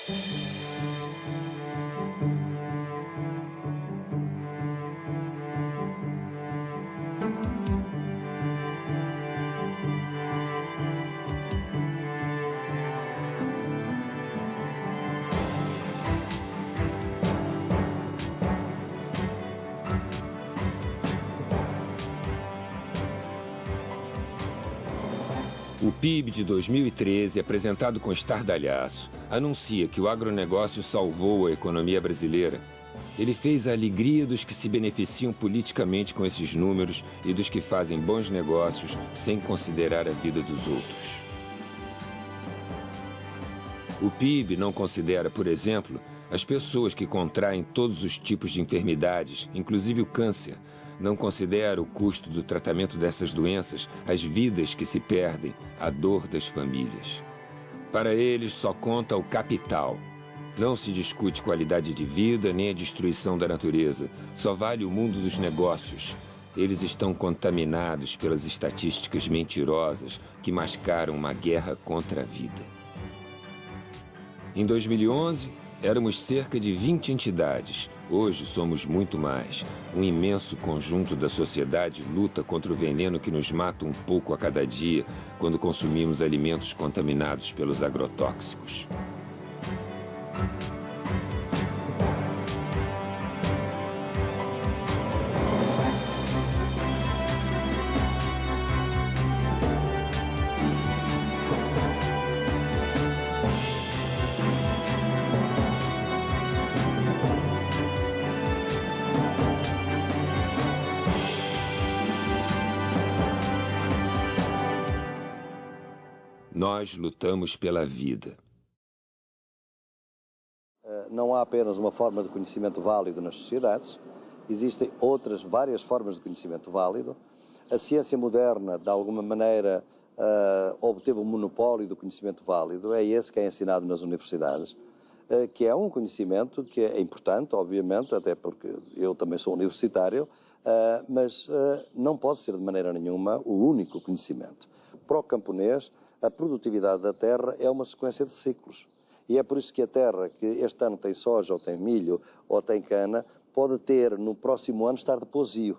O PIB de 2013, apresentado com estardalhaço, anuncia que o agronegócio salvou a economia brasileira. Ele fez a alegria dos que se beneficiam politicamente com esses números e dos que fazem bons negócios sem considerar a vida dos outros. O PIB não considera, por exemplo, as pessoas que contraem todos os tipos de enfermidades, inclusive o câncer. Não considera o custo do tratamento dessas doenças, as vidas que se perdem, a dor das famílias. Para eles só conta o capital. Não se discute qualidade de vida nem a destruição da natureza. Só vale o mundo dos negócios. Eles estão contaminados pelas estatísticas mentirosas que mascaram uma guerra contra a vida. Em 2011, éramos cerca de 20 entidades. Hoje somos muito mais. Um imenso conjunto da sociedade luta contra o veneno que nos mata um pouco a cada dia quando consumimos alimentos contaminados pelos agrotóxicos. Nós lutamos pela vida. Não há apenas uma forma de conhecimento válido nas sociedades, existem várias formas de conhecimento válido. A ciência moderna, de alguma maneira, obteve um monopólio do conhecimento válido, é esse que é ensinado nas universidades, que é um conhecimento que é importante, obviamente, até porque eu também sou universitário, mas não pode ser de maneira nenhuma o único conhecimento. Para o camponês, a produtividade da terra é uma sequência de ciclos. E é por isso que a terra que este ano tem soja, ou tem milho, ou tem cana, pode ter no próximo ano estar de pousio.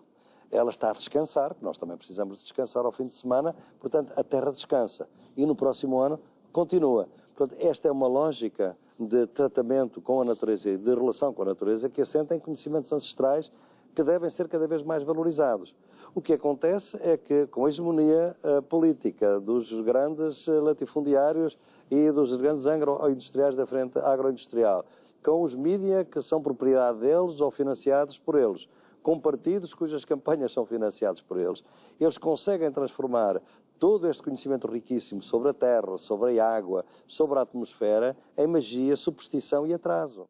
Ela está a descansar, porque nós também precisamos de descansar ao fim de semana, portanto a terra descansa. E no próximo ano continua. Portanto, esta é uma lógica de tratamento com a natureza e de relação com a natureza que assenta em conhecimentos ancestrais que devem ser cada vez mais valorizados. O que acontece é que, com a hegemonia política dos grandes latifundiários e dos grandes agroindustriais da frente agroindustrial, com os mídia que são propriedade deles ou financiados por eles, com partidos cujas campanhas são financiados por eles, eles conseguem transformar todo este conhecimento riquíssimo sobre a terra, sobre a água, sobre a atmosfera, em magia, superstição e atraso.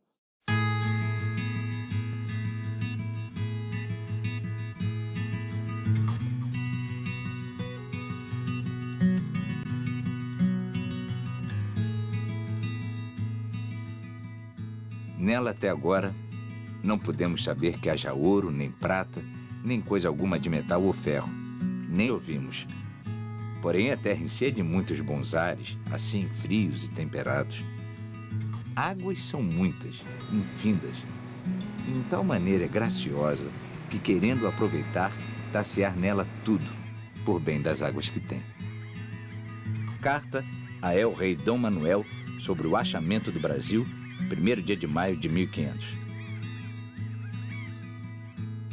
Nela, até agora, não podemos saber que haja ouro, nem prata, nem coisa alguma de metal ou ferro. Nem ouvimos. Porém, a terra enche de muitos bons ares, assim frios e temperados. Águas são muitas, infindas. E em tal maneira é graciosa que, querendo aproveitar, tacear nela tudo, por bem das águas que tem. Carta a El-Rei Dom Manuel sobre o achamento do Brasil, 1º dia de maio de 1500.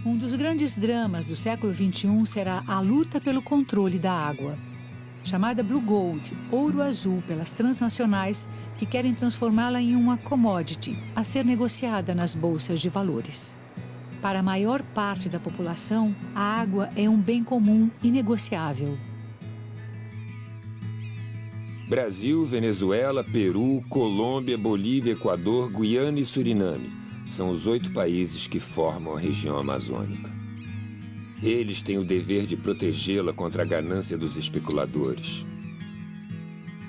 Um dos grandes dramas do século XXI será a luta pelo controle da água. Chamada Blue Gold, ouro azul pelas transnacionais que querem transformá-la em uma commodity a ser negociada nas bolsas de valores. Para a maior parte da população, a água é um bem comum inegociável. Brasil, Venezuela, Peru, Colômbia, Bolívia, Equador, Guiana e Suriname são os 8 países que formam a região amazônica. Eles têm o dever de protegê-la contra a ganância dos especuladores.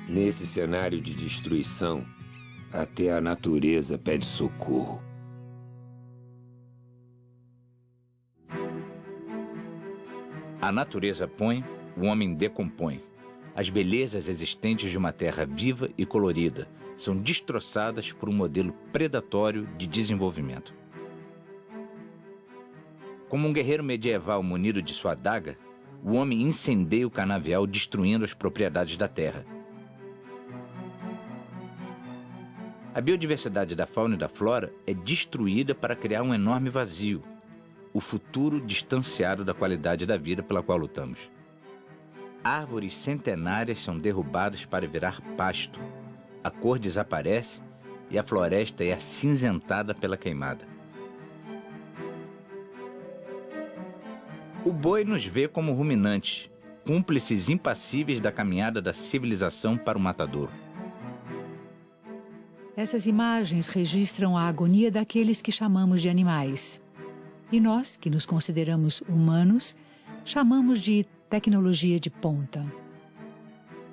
Nesse cenário de destruição, até a natureza pede socorro. A natureza põe, o homem decompõe. As belezas existentes de uma terra viva e colorida são destroçadas por um modelo predatório de desenvolvimento. Como um guerreiro medieval munido de sua adaga, o homem incendeia o canavial destruindo as propriedades da terra. A biodiversidade da fauna e da flora é destruída para criar um enorme vazio, o futuro distanciado da qualidade da vida pela qual lutamos. Árvores centenárias são derrubadas para virar pasto. A cor desaparece e a floresta é acinzentada pela queimada. O boi nos vê como ruminantes, cúmplices impassíveis da caminhada da civilização para o matadouro. Essas imagens registram a agonia daqueles que chamamos de animais. E nós, que nos consideramos humanos, chamamos de tecnologia de ponta.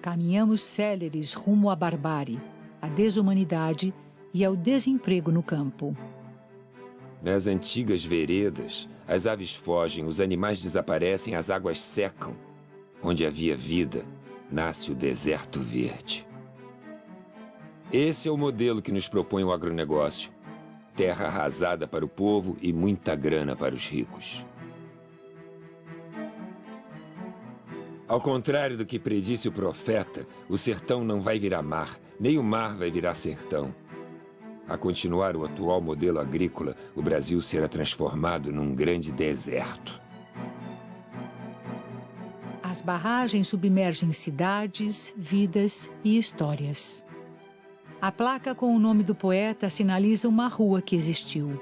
Caminhamos céleres rumo à barbárie, à desumanidade e ao desemprego no campo. Nas antigas veredas, as aves fogem, os animais desaparecem, as águas secam. Onde havia vida, nasce o deserto verde. Esse é o modelo que nos propõe o agronegócio. Terra arrasada para o povo e muita grana para os ricos. Ao contrário do que predisse o profeta, o sertão não vai virar mar, nem o mar vai virar sertão. A continuar o atual modelo agrícola, o Brasil será transformado num grande deserto. As barragens submergem cidades, vidas e histórias. A placa com o nome do poeta sinaliza uma rua que existiu.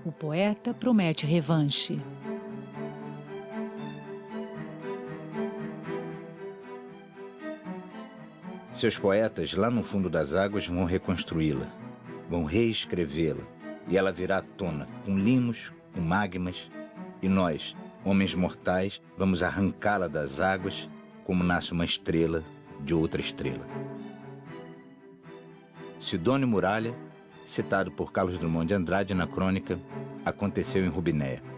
O poeta promete revanche. Seus poetas, lá no fundo das águas, vão reconstruí-la, vão reescrevê-la, e ela virá à tona, com limos, com magmas, e nós, homens mortais, vamos arrancá-la das águas, como nasce uma estrela de outra estrela. Sidônio Muralha, citado por Carlos Drummond de Andrade na crônica Aconteceu em Rubinéia.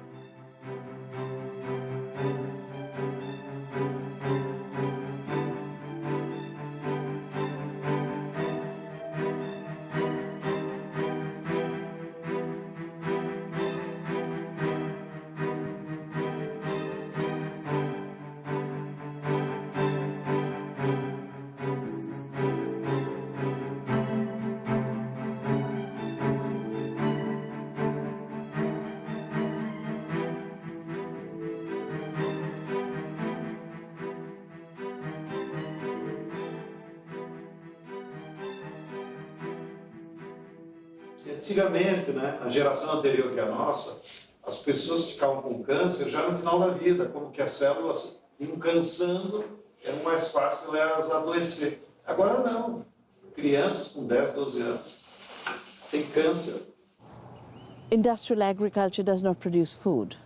Antigamente, né, a geração anterior que a nossa, as pessoas ficavam com câncer já no final da vida, como que as células iam cansando, era mais fácil elas adoecer. Agora não. Crianças com 10, 12 anos têm câncer. Industrial agriculture does not produce food,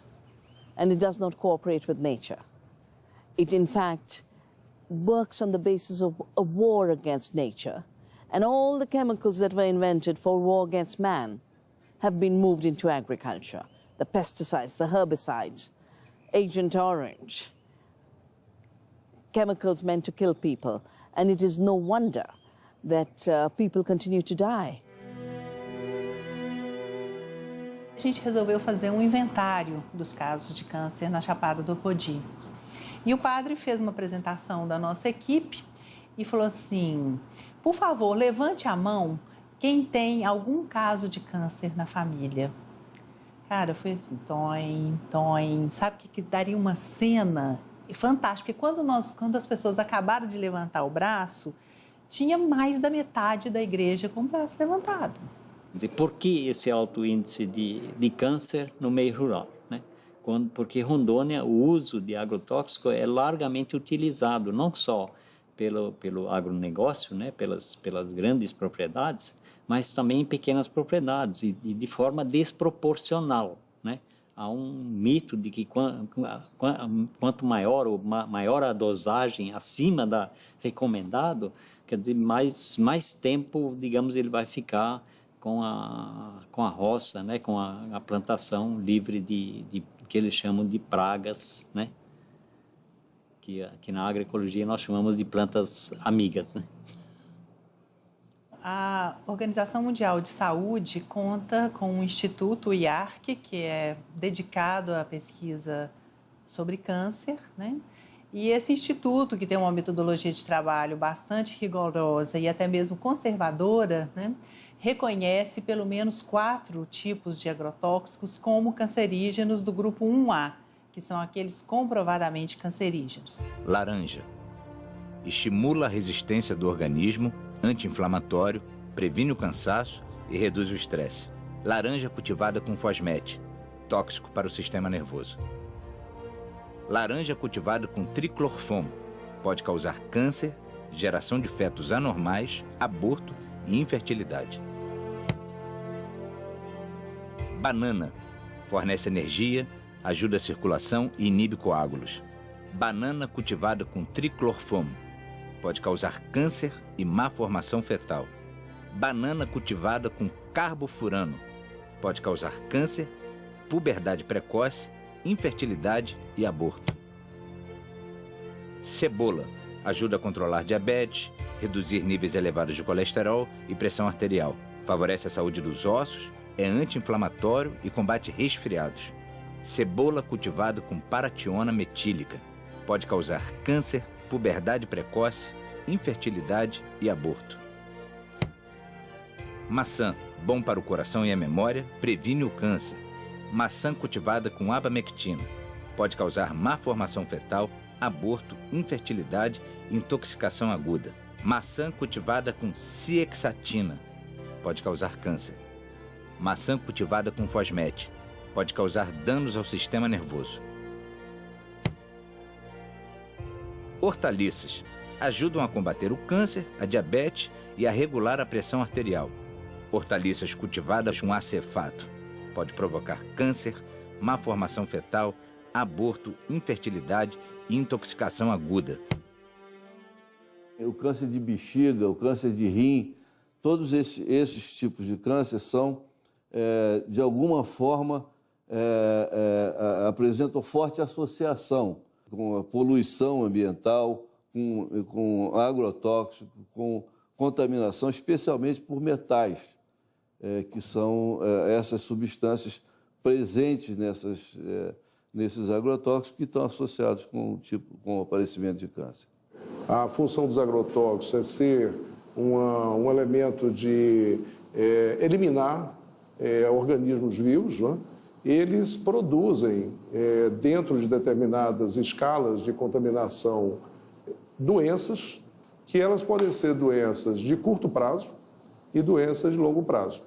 and it does not cooperate with nature. It, in fact, works on the basis of a war against nature. And all the chemicals that were invented for war against man have been moved into agriculture. The pesticides, the herbicides, Agent Orange, chemicals meant to kill people. And it is no wonder that people continue to die. A gente resolveu fazer um inventário dos casos de câncer na Chapada do Apodi. E o padre fez uma apresentação da nossa equipe e falou assim: por favor, levante a mão quem tem algum caso de câncer na família. Cara, foi assim, toim. Sabe que daria uma cena fantástica? Porque quando as pessoas acabaram de levantar o braço, tinha mais da metade da igreja com o braço levantado. Por que esse alto índice de câncer no meio rural, né? Porque Rondônia, o uso de agrotóxico é largamente utilizado, não só pelo agronegócio, né, pelas grandes propriedades, mas também em pequenas propriedades e de forma desproporcional, né? Há um mito de que quanto maior a dosagem acima da recomendado, quer dizer, mais tempo, digamos, ele vai ficar com a roça, né, com a plantação livre de que eles chamam de pragas, né? que aqui na agroecologia nós chamamos de plantas amigas, né? A Organização Mundial de Saúde conta com um instituto, o IARC, que é dedicado à pesquisa sobre câncer, né? E esse instituto, que tem uma metodologia de trabalho bastante rigorosa e até mesmo conservadora, né, reconhece pelo menos 4 tipos de agrotóxicos como cancerígenos do grupo 1A, que são aqueles comprovadamente cancerígenos. Laranja. Estimula a resistência do organismo, anti-inflamatório, previne o cansaço e reduz o estresse. Laranja cultivada com fosmete, tóxico para o sistema nervoso. Laranja cultivada com triclorfomo, pode causar câncer, geração de fetos anormais, aborto e infertilidade. Banana, fornece energia, ajuda a circulação e inibe coágulos. Banana cultivada com triclorfomo, pode causar câncer e má formação fetal. Banana cultivada com carbofurano, pode causar câncer, puberdade precoce, infertilidade e aborto. Cebola, ajuda a controlar diabetes, reduzir níveis elevados de colesterol e pressão arterial. Favorece a saúde dos ossos, é anti-inflamatório e combate resfriados. Cebola cultivada com parationa metílica, pode causar câncer, puberdade precoce, infertilidade e aborto. Maçã, bom para o coração e a memória, previne o câncer. Maçã cultivada com abamectina, pode causar má formação fetal, aborto, infertilidade e intoxicação aguda. Maçã cultivada com ciexatina, pode causar câncer. Maçã cultivada com fosmete, pode causar danos ao sistema nervoso. Hortaliças, ajudam a combater o câncer, a diabetes e a regular a pressão arterial. Hortaliças cultivadas com acefato, pode provocar câncer, má formação fetal, aborto, infertilidade e intoxicação aguda. O câncer de bexiga, o câncer de rim, todos esses tipos de câncer são, de alguma forma, apresentam forte associação com a poluição ambiental, com agrotóxico, com contaminação, especialmente por metais, que são essas substâncias presentes nesses agrotóxicos que estão associados com o aparecimento de câncer. A função dos agrotóxicos é ser um elemento de eliminar organismos vivos, né? Eles produzem, dentro de determinadas escalas de contaminação, doenças, que elas podem ser doenças de curto prazo e doenças de longo prazo.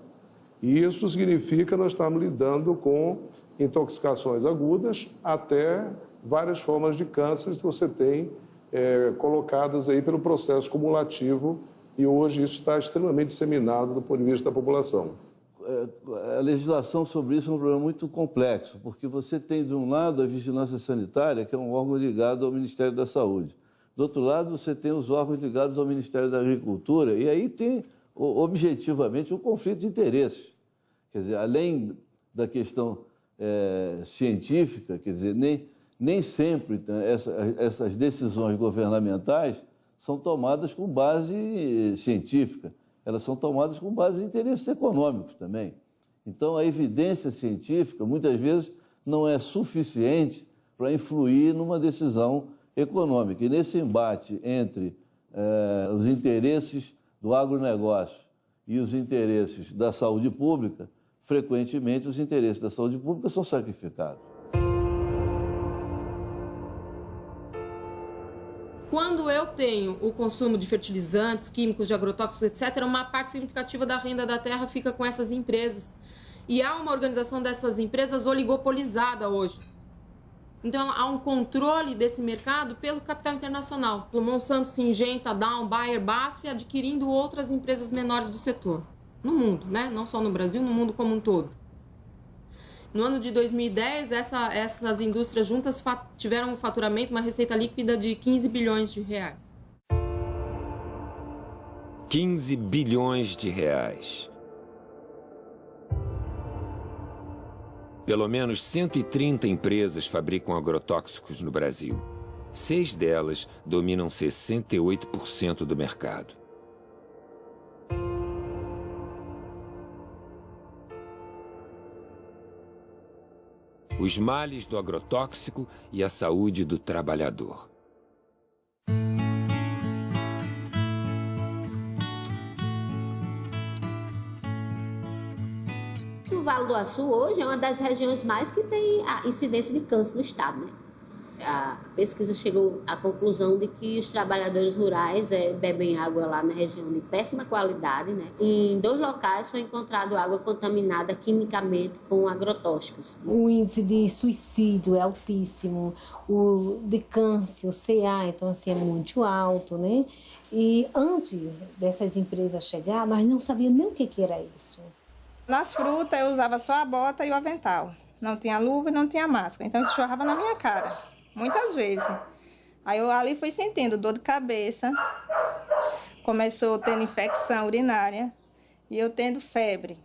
E isso significa que nós estamos lidando com intoxicações agudas até várias formas de câncer que você tem colocadas aí pelo processo cumulativo, e hoje isso está extremamente disseminado do ponto de vista da população. A legislação sobre isso é um problema muito complexo, porque você tem, de um lado, a vigilância sanitária, que é um órgão ligado ao Ministério da Saúde. Do outro lado, você tem os órgãos ligados ao Ministério da Agricultura, e aí tem, objetivamente, um conflito de interesses. Quer dizer, além da questão científica, quer dizer, nem sempre essas decisões governamentais são tomadas com base científica. Elas são tomadas com base em interesses econômicos também. Então, a evidência científica, muitas vezes, não é suficiente para influir numa decisão econômica. E nesse embate entre os interesses do agronegócio e os interesses da saúde pública, frequentemente os interesses da saúde pública são sacrificados. Quando eu tenho o consumo de fertilizantes, químicos, de agrotóxicos, etc., uma parte significativa da renda da terra fica com essas empresas. E há uma organização dessas empresas oligopolizada hoje. Então, há um controle desse mercado pelo capital internacional, pelo Monsanto, Syngenta, Dow, Bayer, BASF, adquirindo outras empresas menores do setor. No mundo, né? Não só no Brasil, no mundo como um todo. No ano de 2010, essas indústrias juntas tiveram um faturamento, uma receita líquida de 15 bilhões de reais. 15 bilhões de reais. Pelo menos 130 empresas fabricam agrotóxicos no Brasil. 6 delas dominam 68% do mercado. Os males do agrotóxico e a saúde do trabalhador. O Vale do Açu hoje é uma das regiões mais que tem a incidência de câncer no estado, né? A pesquisa chegou à conclusão de que os trabalhadores rurais bebem água lá na região de péssima qualidade, né? Em 2 locais foi encontrado água contaminada quimicamente com agrotóxicos. O índice de suicídio é altíssimo, o de câncer, o CA, então assim, é muito alto, né? E antes dessas empresas chegar, nós não sabíamos nem o que era isso. Nas frutas eu usava só a bota e o avental. Não tinha luva e não tinha máscara, então isso jorrava na minha cara. Muitas vezes. Aí eu ali fui sentindo dor de cabeça, começou tendo infecção urinária e eu tendo febre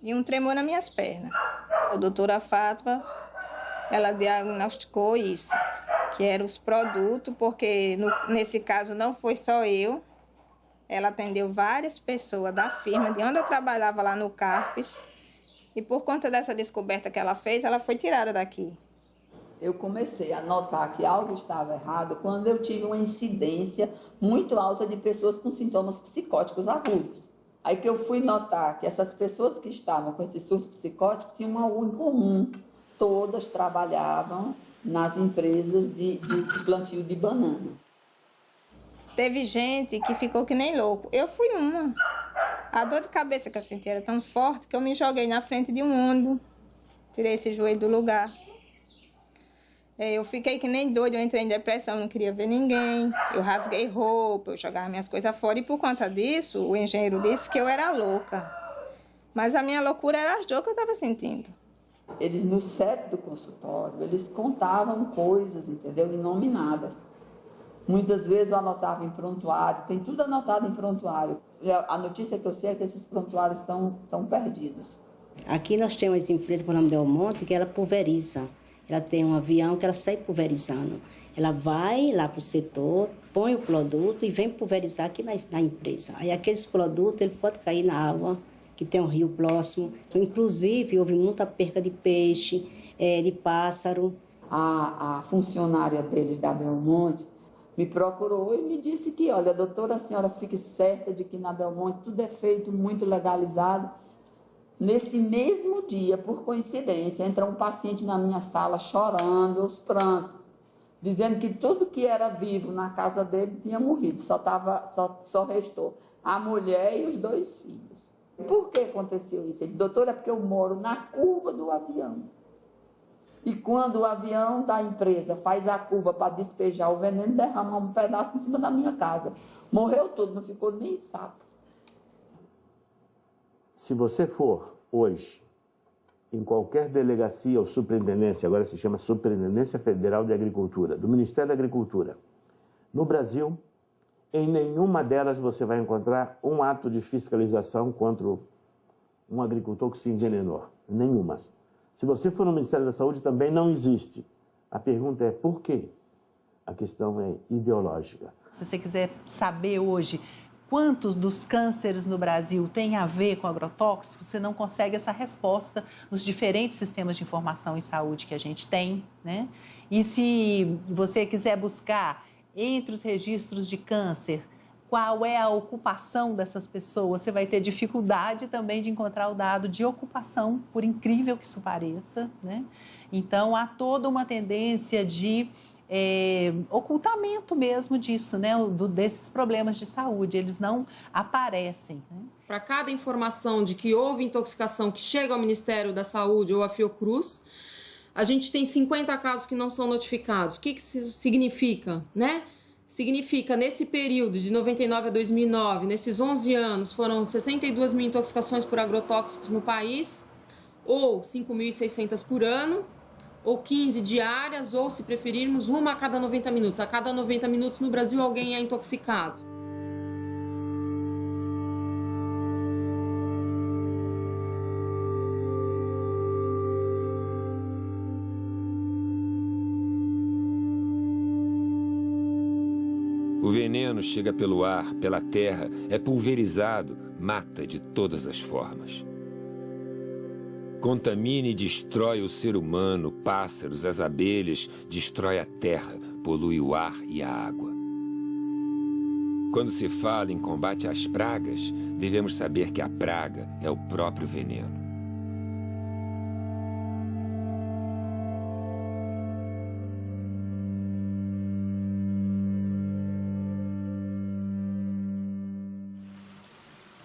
e um tremor nas minhas pernas. A doutora Fátima, ela diagnosticou isso, que eram os produtos, porque nesse caso não foi só eu, ela atendeu várias pessoas da firma, de onde eu trabalhava lá no Carpes, e por conta dessa descoberta que ela fez, ela foi tirada daqui. Eu comecei a notar que algo estava errado quando eu tive uma incidência muito alta de pessoas com sintomas psicóticos agudos. Aí que eu fui notar que essas pessoas que estavam com esse surto psicótico tinham algo em comum. Todas trabalhavam nas empresas de plantio de banana. Teve gente que ficou que nem louco. Eu fui uma. A dor de cabeça que eu senti era tão forte que eu me joguei na frente de um ônibus. Tirei esse joelho do lugar. Eu fiquei que nem doida, eu entrei em depressão, não queria ver ninguém. Eu rasguei roupa, eu jogava minhas coisas fora. E por conta disso, o engenheiro disse que eu era louca. Mas a minha loucura era as dores que eu estava sentindo. Eles, no set do consultório, eles contavam coisas, entendeu? Inominadas. Muitas vezes eu anotava em prontuário, tem tudo anotado em prontuário. E a notícia que eu sei é que esses prontuários estão perdidos. Aqui nós temos uma empresa, por nome Del Monte, que ela pulveriza. Ela tem um avião que ela sai pulverizando. Ela vai lá para o setor, põe o produto e vem pulverizar aqui na empresa. Aí aqueles produtos, ele pode cair na água, que tem um rio próximo. Inclusive, houve muita perca de peixe, de pássaro. A funcionária deles da Belmonte me procurou e me disse que, olha, doutora, a senhora fique certa de que na Belmonte tudo é feito muito legalizado. Nesse mesmo dia, por coincidência, entra um paciente na minha sala chorando, aos prantos, dizendo que tudo que era vivo na casa dele tinha morrido, só restou a mulher e os 2 filhos. Por que aconteceu isso? Ele disse, doutora, é porque eu moro na curva do avião. E quando o avião da empresa faz a curva para despejar o veneno, derrama um pedaço em cima da minha casa. Morreu tudo, não ficou nem sapo. Se você for hoje em qualquer delegacia ou superintendência, agora se chama Superintendência Federal de Agricultura, do Ministério da Agricultura, no Brasil, em nenhuma delas você vai encontrar um ato de fiscalização contra um agricultor que se envenenou. Nenhuma. Se você for no Ministério da Saúde, também não existe. A pergunta é por quê? A questão é ideológica. Se você quiser saber hoje quantos dos cânceres no Brasil têm a ver com agrotóxicos, você não consegue essa resposta nos diferentes sistemas de informação em saúde que a gente tem, né? E se você quiser buscar entre os registros de câncer qual é a ocupação dessas pessoas, você vai ter dificuldade também de encontrar o dado de ocupação, por incrível que isso pareça, né? Então, há toda uma tendência de ocultamento mesmo disso, né? Desses problemas de saúde, eles não aparecem, né? Para cada informação de que houve intoxicação que chega ao Ministério da Saúde ou à Fiocruz, a gente tem 50 casos que não são notificados. O que isso significa, né? Significa, nesse período de 99 a 2009, nesses 11 anos, foram 62 mil intoxicações por agrotóxicos no país, ou 5.600 por ano, ou 15 diárias, ou, se preferirmos, uma a cada 90 minutos. A cada 90 minutos no Brasil alguém é intoxicado. O veneno chega pelo ar, pela terra, é pulverizado, mata de todas as formas. Contamina e destrói o ser humano, pássaros, as abelhas, destrói a terra, polui o ar e a água. Quando se fala em combate às pragas, devemos saber que a praga é o próprio veneno.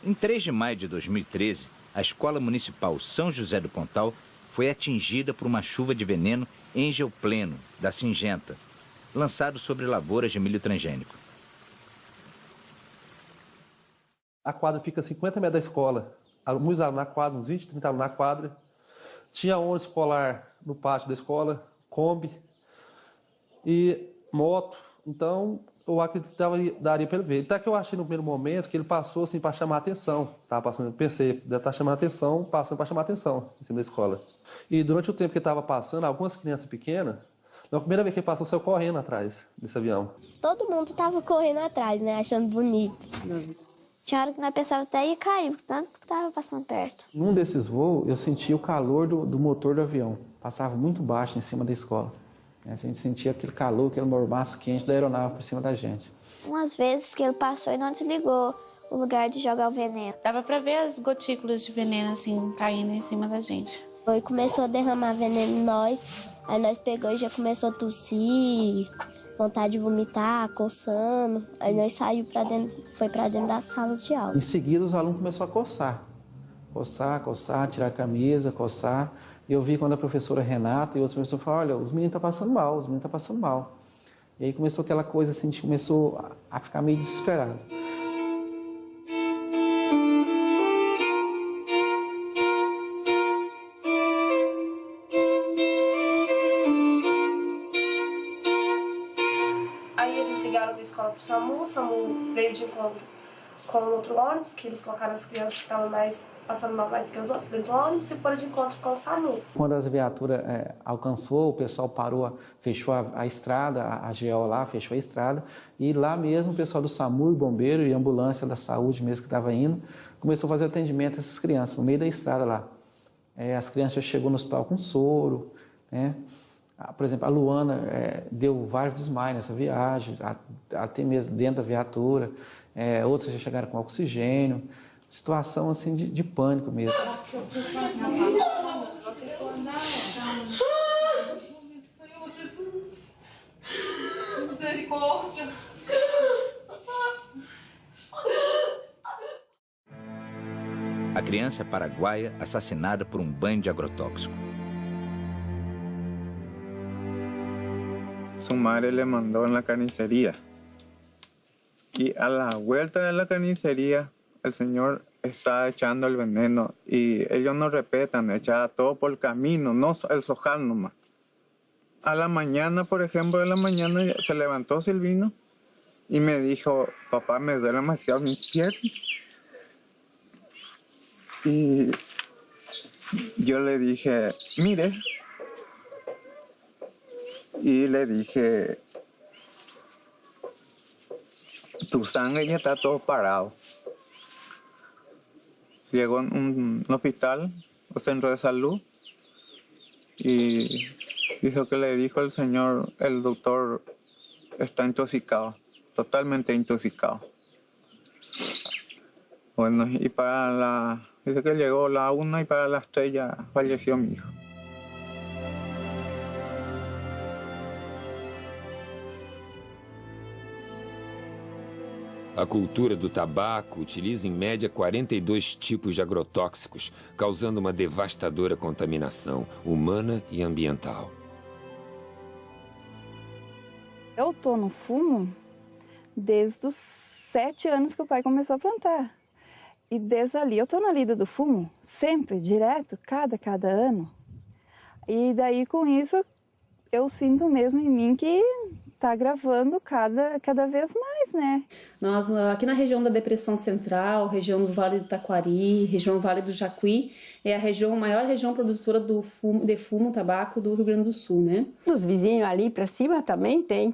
Em 3 de maio de 2013, a Escola Municipal São José do Pontal foi atingida por uma chuva de veneno engeopleno, da Singenta, lançado sobre lavouras de milho transgênico. A quadra fica a 50 metros da escola. Muitos alunos na quadra, uns 20, 30 alunos na quadra. Tinha ônibus escolar no pátio da escola, Kombi e moto. Então, eu acredito que daria para ele ver. Até que eu achei no primeiro momento que ele passou assim para chamar a atenção. Pensei, deve estar chamando a atenção, passando para chamar a atenção em cima da escola. E durante o tempo que ele estava passando, algumas crianças pequenas, na primeira vez que ele passou, saiu correndo atrás desse avião. Todo mundo estava correndo atrás, né? Achando bonito. Tinha hora que nós pensávamos até ia cair, tanto que estava passando perto. Num desses voos, eu senti o calor do motor do avião. Passava muito baixo em cima da escola. A gente sentia aquele calor, aquele mormaço quente da aeronave por cima da gente. Umas vezes que ele passou e não desligou o lugar de jogar o veneno. Dava pra ver as gotículas de veneno assim caindo em cima da gente. Aí começou a derramar veneno em nós, aí nós pegou e já começou a tossir, vontade de vomitar, coçando. Aí nós saímos foi pra dentro das salas de aula. Em seguida os alunos começaram a coçar. Coçar, tirar a camisa, coçar. E eu vi quando a professora Renata e outros professores falaram, olha, os meninos estão passando mal, os meninos estão passando mal. E aí começou aquela coisa assim, a gente começou a ficar meio desesperado. Aí eles ligaram da escola pro SAMU, o SAMU veio de encontro com outro ônibus, que eles colocaram as crianças que estavam passando mal mais que os outros dentro do ônibus e foram de encontro com o SAMU. Quando as viaturas alcançou, o pessoal parou, fechou a estrada, a GO lá fechou a estrada, e lá mesmo o pessoal do SAMU, bombeiro e ambulância da saúde mesmo que estava indo, começou a fazer atendimento a essas crianças, no meio da estrada lá. As crianças já chegou no hospital com soro, né? Por exemplo, a Luana deu vários desmaios nessa viagem, até mesmo dentro da viatura. Outros já chegaram com oxigênio. Situação assim de pânico mesmo. Senhor Jesus, misericórdia. A criança paraguaia assassinada por um banho de agrotóxico. Su madre le mandó en la carnicería y a la vuelta de la carnicería el señor está echando el veneno y ellos no respetan, echaba todo por el camino, no el sojal nomás. A la mañana, por ejemplo, se levantó Silvino y me dijo, papá, me duele demasiado mis piernas. Y yo le dije, mire, y le dije, tu sangre ya está todo parado. Llegó a un hospital o centro de salud y dijo que le dijo el señor, el doctor está intoxicado, totalmente intoxicado. Bueno, y dice que llegó la 1 y para las 3 ya falleció mi hijo. A cultura do tabaco utiliza em média 42 tipos de agrotóxicos, causando uma devastadora contaminação humana e ambiental. Eu estou no fumo desde os 7 anos que o pai começou a plantar. E desde ali eu estou na lida do fumo, sempre, direto, cada ano. E daí com isso eu sinto mesmo em mim que está gravando cada vez mais, né? Nós, aqui na região da Depressão Central, região do Vale do Taquari, região Vale do Jacuí, é a maior região produtora de fumo, tabaco do Rio Grande do Sul, né? Dos vizinhos ali para cima também tem.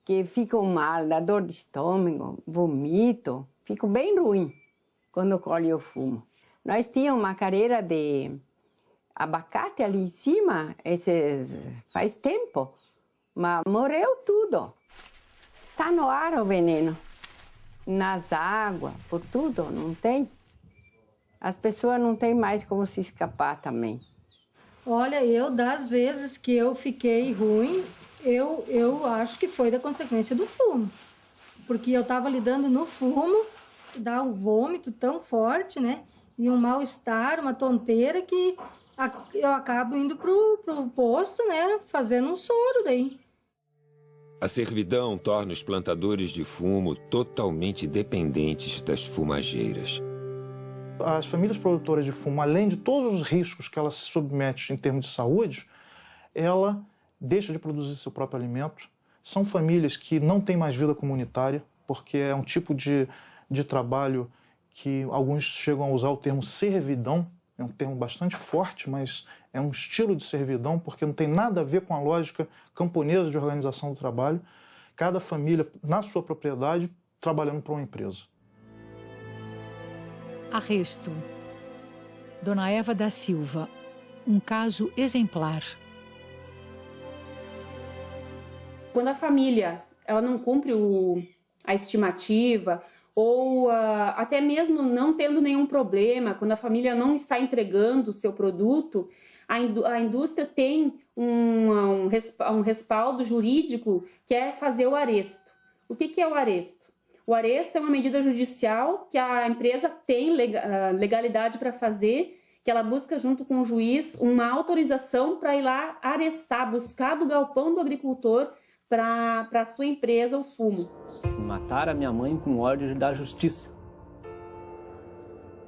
que ficam mal, dá dor de estômago, vomito, fico bem ruim quando colho o fumo. Nós tínhamos uma careira de abacate ali em cima, faz tempo, mas morreu tudo. Está no ar o veneno, nas águas, por tudo, não tem. As pessoas não têm mais como se escapar também. Olha, das vezes que eu fiquei ruim, eu acho que foi da consequência do fumo. Porque eu estava lidando no fumo, dá um vômito tão forte, né? E um mal-estar, uma tonteira que eu acabo indo pro posto, né? Fazendo um soro daí. A servidão torna os plantadores de fumo totalmente dependentes das fumageiras. As famílias produtoras de fumo, além de todos os riscos que ela se submete em termos de saúde, ela deixa de produzir seu próprio alimento. São famílias que não têm mais vida comunitária, porque é um tipo de trabalho que alguns chegam a usar o termo servidão. É um termo bastante forte, mas é um estilo de servidão, porque não tem nada a ver com a lógica camponesa de organização do trabalho. Cada família, na sua propriedade, trabalhando para uma empresa. Arresto. Dona Eva da Silva. Um caso exemplar. Quando a família ela não cumpre a estimativa, ou até mesmo não tendo nenhum problema, quando a família não está entregando o seu produto, a indústria tem um respaldo jurídico que é fazer o aresto. O que é o aresto? O aresto é uma medida judicial que a empresa tem legalidade para fazer, que ela busca junto com o juiz uma autorização para ir lá arestar, buscar do galpão do agricultor para a sua empresa o fumo. Mataram a minha mãe com ordem da justiça.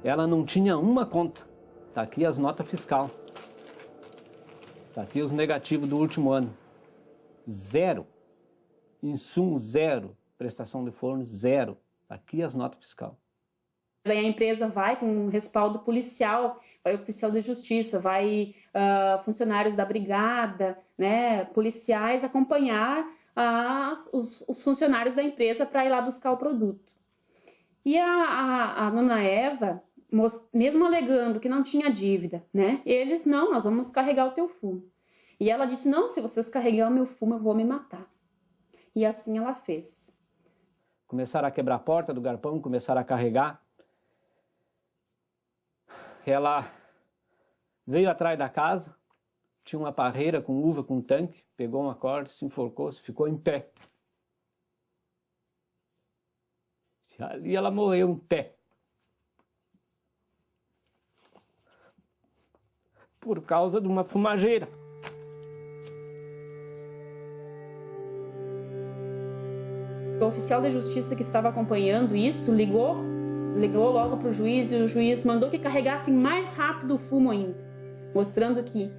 Ela não tinha uma conta. Tá aqui as notas fiscal. Tá aqui os negativos do último ano. 0. Insumo 0. Prestação de forno 0. Tá aqui as notas fiscal. Daí a empresa vai com um respaldo policial, vai oficial de justiça, vai funcionários da brigada, né, policiais acompanhar os funcionários da empresa para ir lá buscar o produto. E a dona Eva, mesmo alegando que não tinha dívida, né, eles, não, nós vamos carregar o teu fumo. E ela disse, não, se vocês carregarem o meu fumo, eu vou me matar. E assim ela fez. Começaram a quebrar a porta do galpão, começaram a carregar. Ela veio atrás da casa, tinha uma parreira com uva, com tanque, pegou uma corda, se enforcou, se ficou em pé. E ali ela morreu em pé. Por causa de uma fumageira. O oficial de justiça que estava acompanhando isso ligou logo para o juiz, e o juiz mandou que carregassem mais rápido o fumo ainda, mostrando que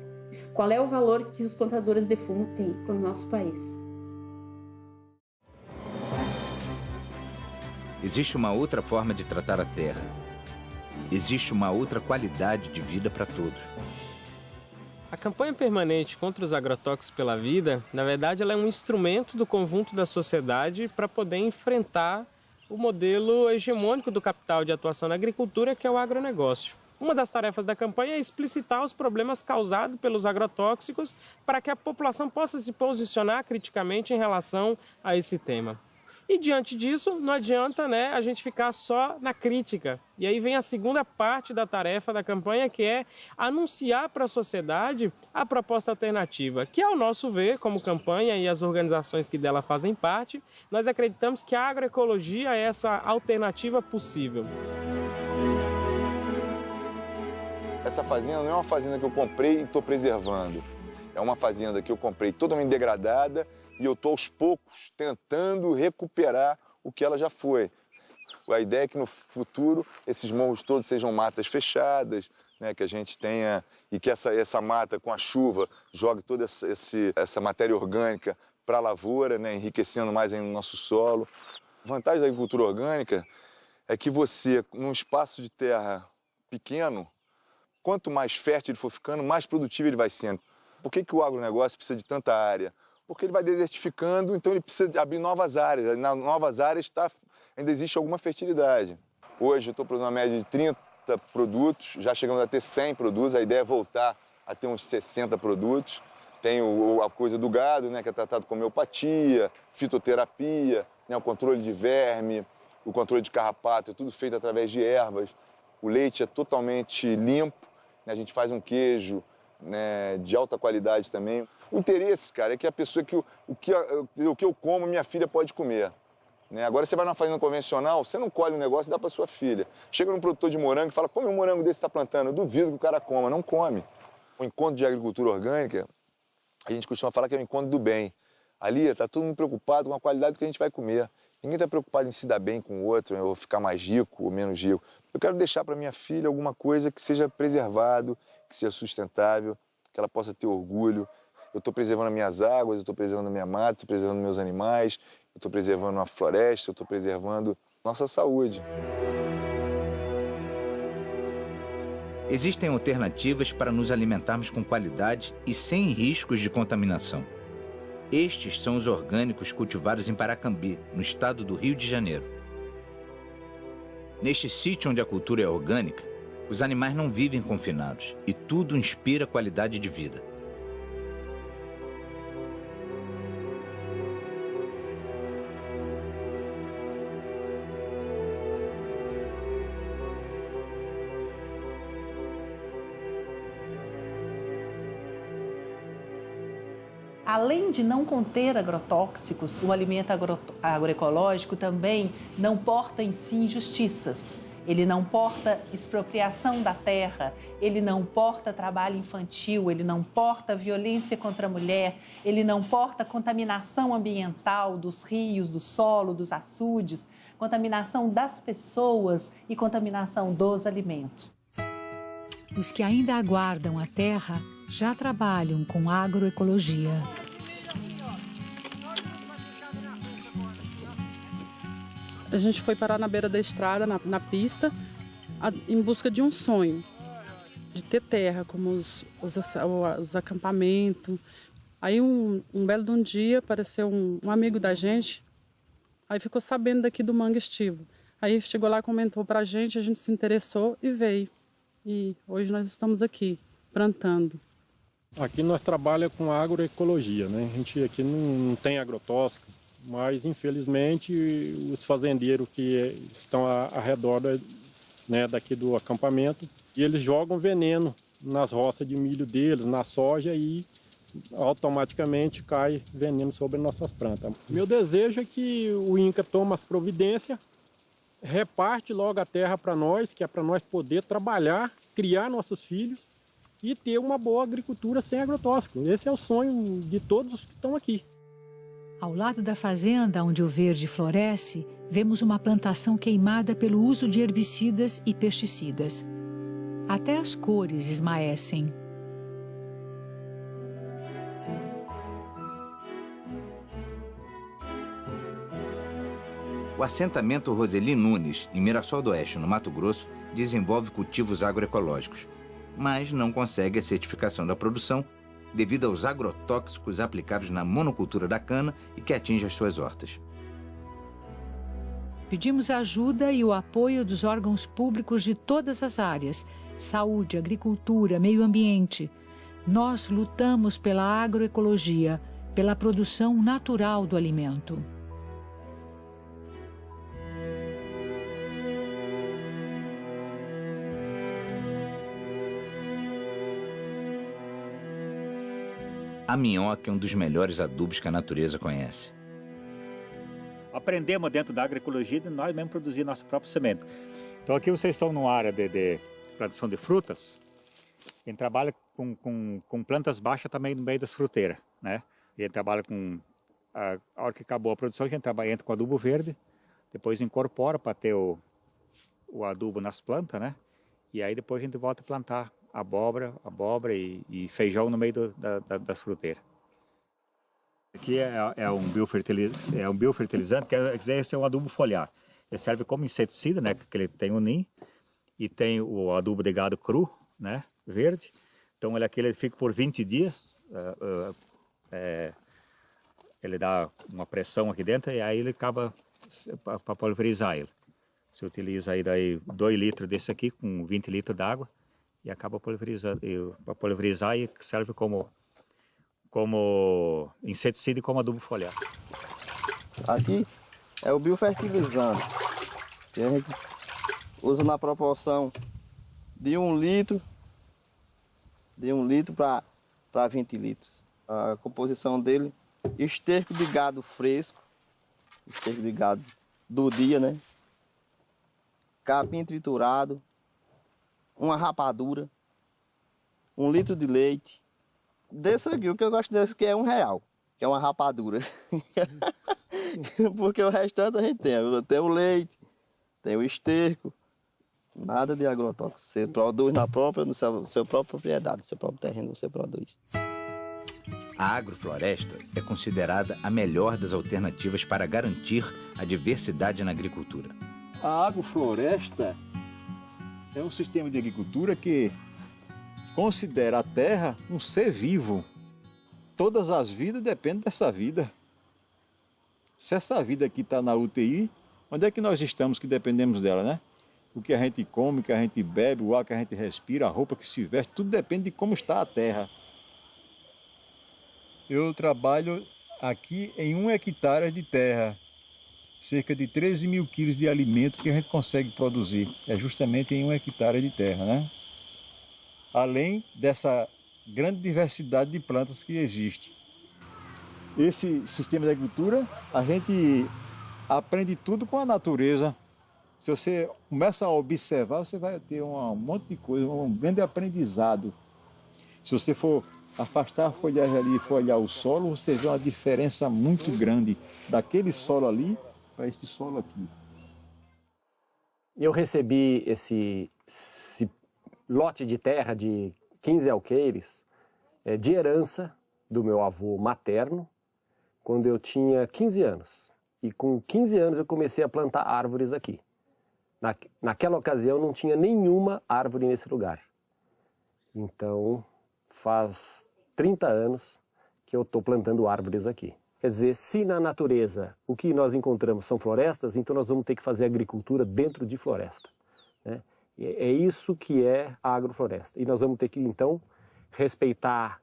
qual é o valor que os plantadores de fumo têm para o nosso país. Existe uma outra forma de tratar a terra. Existe uma outra qualidade de vida para todos. A campanha permanente contra os agrotóxicos pela vida, na verdade, ela é um instrumento do conjunto da sociedade para poder enfrentar o modelo hegemônico do capital de atuação na agricultura, que é o agronegócio. Uma das tarefas da campanha é explicitar os problemas causados pelos agrotóxicos para que a população possa se posicionar criticamente em relação a esse tema. E diante disso, não adianta, né, a gente ficar só na crítica. E aí vem a segunda parte da tarefa da campanha, que é anunciar para a sociedade a proposta alternativa, que, ao nosso ver, como campanha e as organizações que dela fazem parte, nós acreditamos que a agroecologia é essa alternativa possível. Essa fazenda não é uma fazenda que eu comprei e estou preservando. É uma fazenda que eu comprei totalmente degradada e eu estou aos poucos tentando recuperar o que ela já foi. A ideia é que no futuro esses morros todos sejam matas fechadas, né, que a gente tenha, e que essa mata com a chuva jogue toda essa matéria orgânica para a lavoura, né, enriquecendo mais ainda o nosso solo. A vantagem da agricultura orgânica é que você, num espaço de terra pequeno, quanto mais fértil ele for ficando, mais produtivo ele vai sendo. Por que o agronegócio precisa de tanta área? porque ele vai desertificando, então ele precisa abrir novas áreas. Nas novas áreas ainda existe alguma fertilidade. Hoje eu estou produzindo uma média de 30 produtos, já chegamos a ter 100 produtos, a ideia é voltar a ter uns 60 produtos. Tem a coisa do gado, né, que é tratado com homeopatia, fitoterapia, né, o controle de verme, o controle de carrapato, é tudo feito através de ervas. O leite é totalmente limpo, né, a gente faz um queijo, né, de alta qualidade também. O interesse, cara, é que a pessoa o que eu como, minha filha pode comer. Né? Agora você vai numa fazenda convencional, você não colhe um negócio e dá para sua filha. Chega num produtor de morango e fala, come um morango desse que está plantando. Eu duvido que o cara coma, não come. O encontro de agricultura orgânica, a gente costuma falar que é o encontro do bem. Ali está todo mundo preocupado com a qualidade que a gente vai comer. Ninguém está preocupado em se dar bem com o outro, ou ficar mais rico ou menos rico. Eu quero deixar para minha filha alguma coisa que seja preservado, que seja sustentável, que ela possa ter orgulho. Eu estou preservando as minhas águas, eu estou preservando a minha mata, estou preservando meus animais, eu estou preservando a floresta, eu estou preservando nossa saúde. Existem alternativas para nos alimentarmos com qualidade e sem riscos de contaminação. Estes são os orgânicos cultivados em Paracambi, no estado do Rio de Janeiro. Neste sítio onde a cultura é orgânica, os animais não vivem confinados e tudo inspira qualidade de vida. Além de não conter agrotóxicos, o alimento agroecológico também não porta em si injustiças. Ele não porta expropriação da terra, ele não porta trabalho infantil, ele não porta violência contra a mulher, ele não porta contaminação ambiental dos rios, do solo, dos açudes, contaminação das pessoas e contaminação dos alimentos. Os que ainda aguardam a terra já trabalham com agroecologia. A gente foi parar na beira da estrada, na pista, em busca de um sonho, de ter terra, como os acampamentos. Aí um belo de um dia apareceu um amigo da gente, aí ficou sabendo daqui do Mangue Estivo. Aí chegou lá, comentou pra gente, a gente se interessou e veio. E hoje nós estamos aqui, plantando. Aqui nós trabalhamos com agroecologia, né? A gente aqui não tem agrotóxico, mas infelizmente os fazendeiros que estão ao redor daqui do acampamento, e eles jogam veneno nas roças de milho deles, na soja, e automaticamente cai veneno sobre nossas plantas. Meu desejo é que o INCRA tome as providências, reparte logo a terra para nós, que é para nós poder trabalhar, criar nossos filhos e ter uma boa agricultura sem agrotóxico. Esse é o sonho de todos os que estão aqui. Ao lado da fazenda onde o verde floresce, vemos uma plantação queimada pelo uso de herbicidas e pesticidas. Até as cores esmaecem. O assentamento Roseli Nunes, em Mirassol do Oeste, no Mato Grosso, desenvolve cultivos agroecológicos, mas não consegue a certificação da produção devido aos agrotóxicos aplicados na monocultura da cana e que atinge as suas hortas. Pedimos a ajuda e o apoio dos órgãos públicos de todas as áreas: saúde, agricultura, meio ambiente. Nós lutamos pela agroecologia, pela produção natural do alimento. A minhoca é um dos melhores adubos que a natureza conhece. Aprendemos dentro da agroecologia de nós mesmos produzir nossa própria semente. Então aqui vocês estão numa área de produção de frutas. A gente trabalha com plantas baixas também no meio das fruteiras, né? E a gente trabalha com... A hora que acabou a produção, a gente entra com adubo verde, depois incorpora para ter o adubo nas plantas, né? E aí depois a gente volta a plantar abóbora e feijão no meio das fruteiras. Aqui é um biofertilizante, que é um adubo foliar. Ele serve como inseticida, né? Que ele tem o NIM e tem o adubo de gado cru, né? Verde. Então ele fica por 20 dias ele dá uma pressão aqui dentro e aí ele acaba para pulverizar ele. Você utiliza aí daí 2 litros desse aqui com 20 litros d'água e acaba pulverizando. Para pulverizar e serve como inseticida e como adubo foliar. Aqui é o biofertilizante, que a gente usa na proporção de 1 litro para 20 litros. A composição dele, esterco de gado fresco, esterco de gado do dia, né? Capim triturado, uma rapadura, 1 litro de leite. Desse aqui, o que eu gosto desse aqui é R$1, que é uma rapadura. Porque o restante a gente tem o leite, tem o esterco, nada de agrotóxico. Você produz no seu próprio propriedade, no seu próprio terreno você produz. A agrofloresta é considerada a melhor das alternativas para garantir a diversidade na agricultura. A agrofloresta é um sistema de agricultura que considera a terra um ser vivo. Todas as vidas dependem dessa vida. Se essa vida aqui está na UTI, onde é que nós estamos que dependemos dela, né? O que a gente come, o que a gente bebe, o ar que a gente respira, a roupa que se veste, tudo depende de como está a terra. Eu trabalho aqui em 1 hectare de terra, cerca de 13 mil quilos de alimento que a gente consegue produzir. É justamente em 1 hectare de terra, né? Além dessa grande diversidade de plantas que existe. Esse sistema de agricultura, a gente aprende tudo com a natureza. Se você começa a observar, você vai ter um monte de coisa, um grande aprendizado. Se você for afastar a folhagem ali e for olhar o solo, você vê uma diferença muito grande daquele solo ali para este solo aqui. Eu recebi esse lote de terra de 15 alqueires de herança do meu avô materno, quando eu tinha 15 anos. E com 15 anos eu comecei a plantar árvores aqui. Naquela ocasião não tinha nenhuma árvore nesse lugar. Então faz 30 anos que eu estou plantando árvores aqui. Quer dizer, se na natureza o que nós encontramos são florestas, então nós vamos ter que fazer agricultura dentro de floresta, né? É isso que é a agrofloresta. E nós vamos ter que, então, respeitar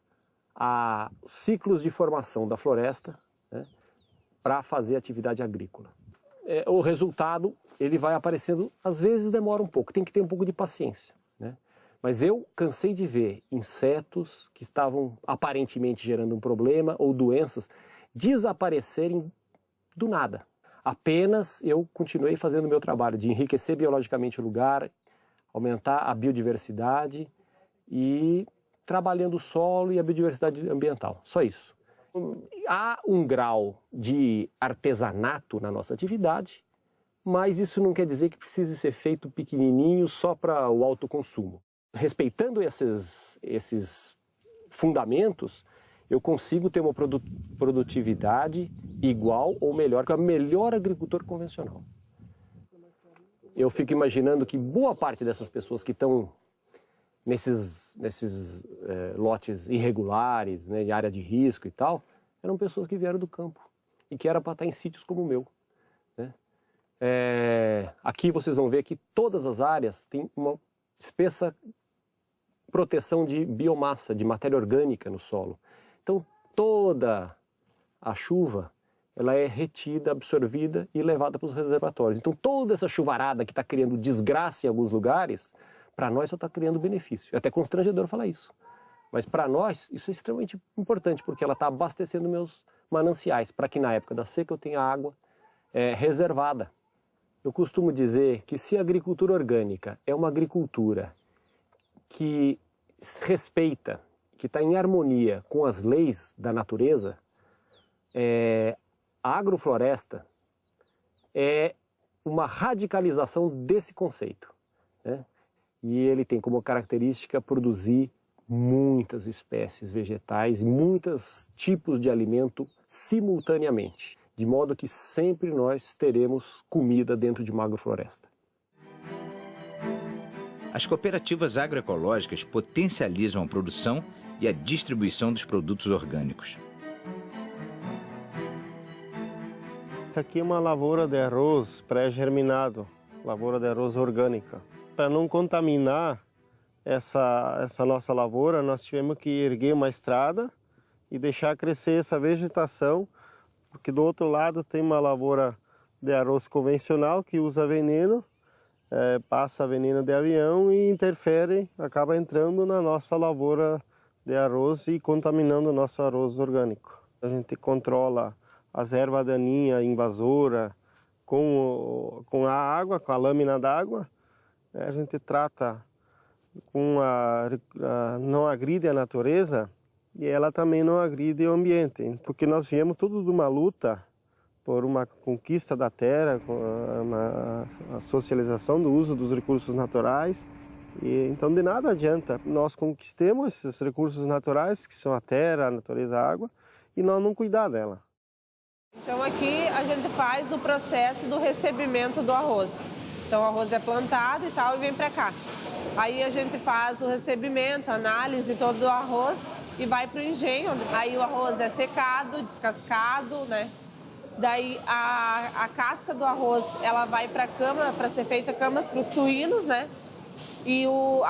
os ciclos de formação da floresta, né, para fazer atividade agrícola. O resultado, ele vai aparecendo, às vezes demora um pouco, tem que ter um pouco de paciência, né? Mas eu cansei de ver insetos que estavam aparentemente gerando um problema ou doenças desaparecerem do nada. Apenas eu continuei fazendo o meu trabalho de enriquecer biologicamente o lugar, aumentar a biodiversidade e trabalhando o solo e a biodiversidade ambiental. Só isso. Há um grau de artesanato na nossa atividade, mas isso não quer dizer que precise ser feito pequenininho só para o autoconsumo. Respeitando esses fundamentos, eu consigo ter uma produtividade igual ou melhor que o melhor agricultor convencional. Eu fico imaginando que boa parte dessas pessoas que estão nesses lotes irregulares, né, de área de risco e tal, eram pessoas que vieram do campo e que era para estar em sítios como o meu, né? Aqui vocês vão ver que todas as áreas têm uma espessa proteção de biomassa, de matéria orgânica no solo. Então toda a chuva ela é retida, absorvida e levada para os reservatórios. Então toda essa chuvarada que está criando desgraça em alguns lugares, para nós só está criando benefício. É até constrangedor falar isso. Mas para nós isso é extremamente importante, porque ela está abastecendo meus mananciais, para que na época da seca eu tenha água reservada. Eu costumo dizer que se a agricultura orgânica é uma agricultura que respeita, que está em harmonia com as leis da natureza, a agrofloresta é uma radicalização desse conceito, né? E ele tem como característica produzir muitas espécies vegetais, muitos tipos de alimento simultaneamente, de modo que sempre nós teremos comida dentro de uma agrofloresta. As cooperativas agroecológicas potencializam a produção e a distribuição dos produtos orgânicos. Essa aqui é uma lavoura de arroz pré-germinado, lavoura de arroz orgânica. Para não contaminar essa nossa lavoura, nós tivemos que erguer uma estrada e deixar crescer essa vegetação, porque do outro lado tem uma lavoura de arroz convencional que usa veneno, passa veneno de avião e interfere, acaba entrando na nossa lavoura de arroz e contaminando o nosso arroz orgânico. A gente controla as ervas daninhas, invasora, com a água, com a lâmina d'água. A gente trata não agride a natureza e ela também não agride o ambiente, porque nós viemos tudo de uma luta por uma conquista da terra, a socialização do uso dos recursos naturais. E, então, de nada adianta nós conquistemos esses recursos naturais, que são a terra, a natureza, a água, e nós não cuidar dela. Então, aqui a gente faz o processo do recebimento do arroz. Então, o arroz é plantado e tal, e vem para cá. Aí a gente faz o recebimento, análise todo do arroz e vai para o engenho. Aí o arroz é secado, descascado, né? Daí a casca do arroz, ela vai para a cama, para ser feita cama para os suínos, né? E o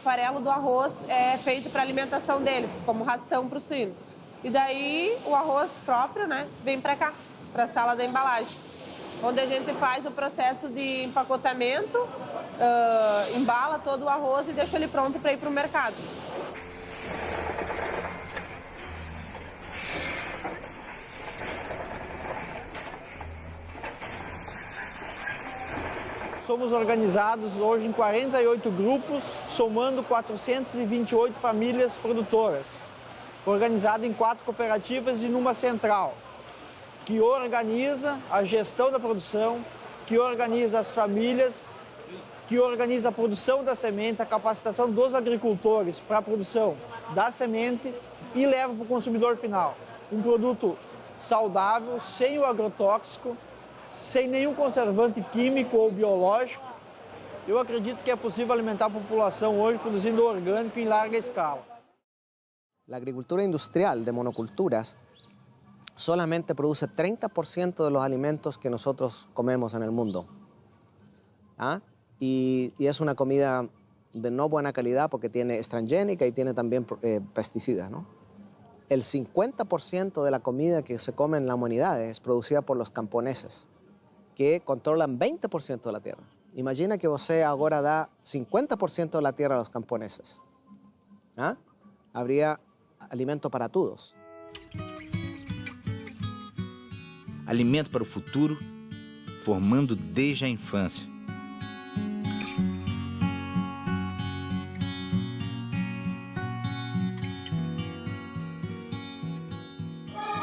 farelo do arroz é feito para alimentação deles, como ração para o suíno. E daí o arroz próprio, né, vem para cá, para a sala da embalagem, onde a gente faz o processo de empacotamento, embala todo o arroz e deixa ele pronto para ir para o mercado. Somos organizados hoje em 48 grupos, somando 428 famílias produtoras, organizado em 4 cooperativas e numa central, que organiza a gestão da produção, que organiza as famílias, que organiza a produção da semente, a capacitação dos agricultores para a produção da semente e leva para o consumidor final um produto saudável, sem o agrotóxico, sem nenhum conservante químico ou biológico. Eu acredito que é possível alimentar a população hoje produzindo orgânico em larga escala. La agricultura industrial de monoculturas solamente produce 30% de los alimentos que nosotros comemos en el mundo. ¿Ah? Y es una comida de no buena calidad porque tiene transgénica y tiene también pesticidas, ¿no? El 50% de la comida que se come en la humanidad es producida por los camponeses, que controlan 20% de la tierra. Imagina que você agora dá 50% de la tierra a los camponeses. ¿Ah? Habría alimento para todos. Alimento para o futuro, formando desde a infância.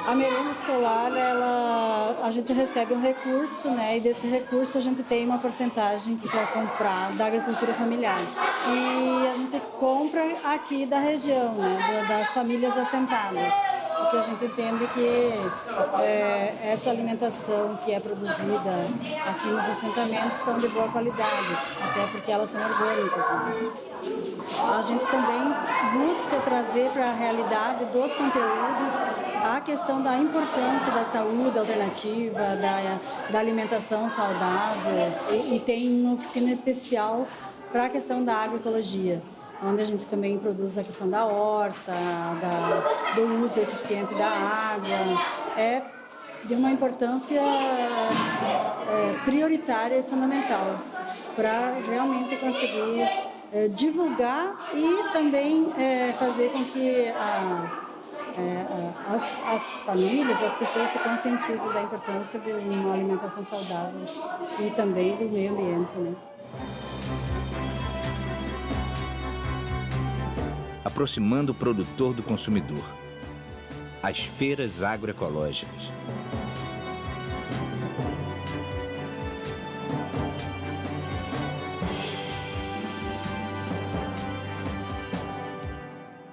A merenda escolar, a gente recebe um recurso, né? E desse recurso a gente tem uma porcentagem que vai comprar da agricultura familiar. E a gente compra aqui da região, né? Das famílias assentadas. Porque a gente entende que essa alimentação que é produzida aqui nos assentamentos são de boa qualidade, até porque elas são orgânicas, né? A gente também busca trazer para a realidade dos conteúdos a questão da importância da saúde alternativa, da alimentação saudável, e tem uma oficina especial para a questão da agroecologia, onde a gente também produz a questão da horta, do uso eficiente da água. É de uma importância prioritária e fundamental para realmente conseguir divulgar e também fazer com que as famílias, as pessoas se conscientizem da importância de uma alimentação saudável e também do meio ambiente, né? Aproximando o produtor do consumidor. As feiras agroecológicas.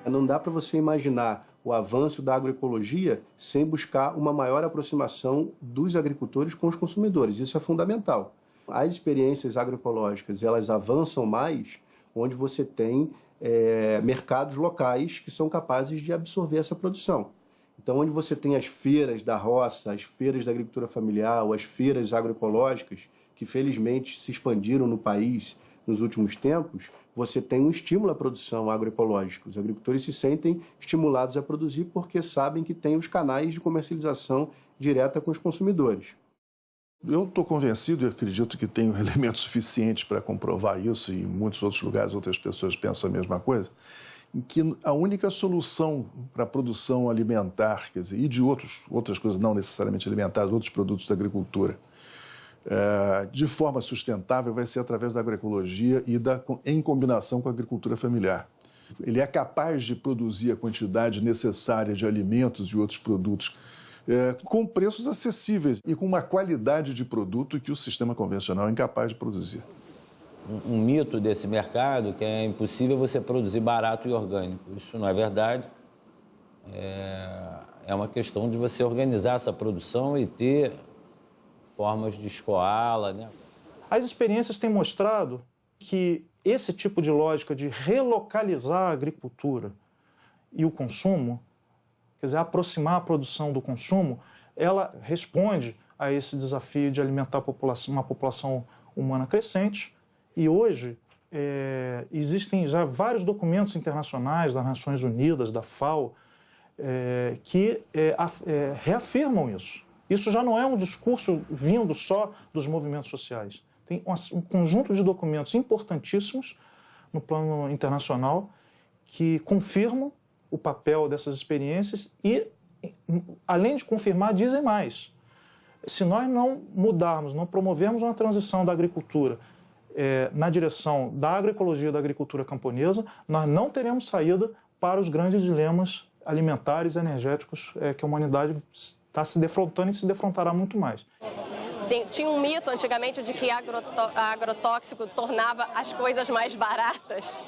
Não dá para você imaginar o avanço da agroecologia sem buscar uma maior aproximação dos agricultores com os consumidores. Isso é fundamental. As experiências agroecológicas, elas avançam mais onde você tem mercados locais que são capazes de absorver essa produção. Então, onde você tem as feiras da roça, as feiras da agricultura familiar, ou as feiras agroecológicas, que felizmente se expandiram no país nos últimos tempos, você tem um estímulo à produção agroecológica. Os agricultores se sentem estimulados a produzir porque sabem que tem os canais de comercialização direta com os consumidores. Eu estou convencido e acredito que tenho elementos suficientes para comprovar isso, e em muitos outros lugares outras pessoas pensam a mesma coisa, em que a única solução para a produção alimentar, quer dizer, e de outras coisas não necessariamente alimentares, outros produtos da agricultura, de forma sustentável vai ser através da agroecologia e em combinação com a agricultura familiar. Ele é capaz de produzir a quantidade necessária de alimentos e outros produtos com preços acessíveis e com uma qualidade de produto que o sistema convencional é incapaz de produzir. Um mito desse mercado que é impossível você produzir barato e orgânico. Isso não é verdade. É uma questão de você organizar essa produção e ter formas de escoá-la, né? As experiências têm mostrado que esse tipo de lógica de relocalizar a agricultura e o consumo, quer dizer, aproximar a produção do consumo, ela responde a esse desafio de alimentar uma população humana crescente. E hoje existem já vários documentos internacionais das Nações Unidas, da FAO, que reafirmam isso. Isso já não é um discurso vindo só dos movimentos sociais. Tem um conjunto de documentos importantíssimos no plano internacional que confirmam o papel dessas experiências e, além de confirmar, dizem mais. Se nós não mudarmos, não promovermos uma transição da agricultura na direção da agroecologia da agricultura camponesa, nós não teremos saída para os grandes dilemas alimentares e energéticos que a humanidade está se defrontando e se defrontará muito mais. Tinha um mito antigamente de que agrotóxico tornava as coisas mais baratas.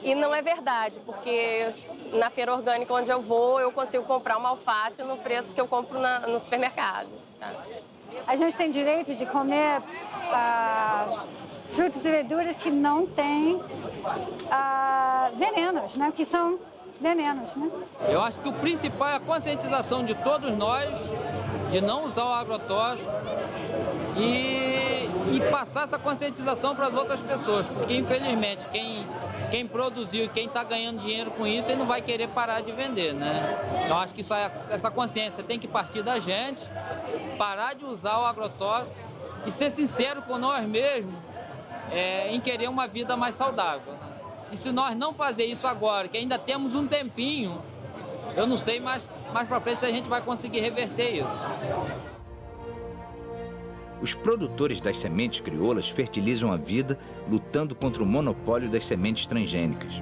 E não é verdade, porque na feira orgânica onde eu vou, eu consigo comprar uma alface no preço que eu compro no supermercado. Tá? A gente tem direito de comer frutas e verduras que não têm venenos, né? Que são venenos, né? Eu acho que o principal é a conscientização de todos nós de não usar o agrotóxico e passar essa conscientização para as outras pessoas, porque infelizmente quem produziu e quem está ganhando dinheiro com isso, ele não vai querer parar de vender, né? Então acho que essa consciência tem que partir da gente, parar de usar o agrotóxico e ser sincero com nós mesmos em querer uma vida mais saudável. E se nós não fazer isso agora, que ainda temos um tempinho, eu não sei mais para frente se a gente vai conseguir reverter isso. Os produtores das sementes crioulas fertilizam a vida lutando contra o monopólio das sementes transgênicas.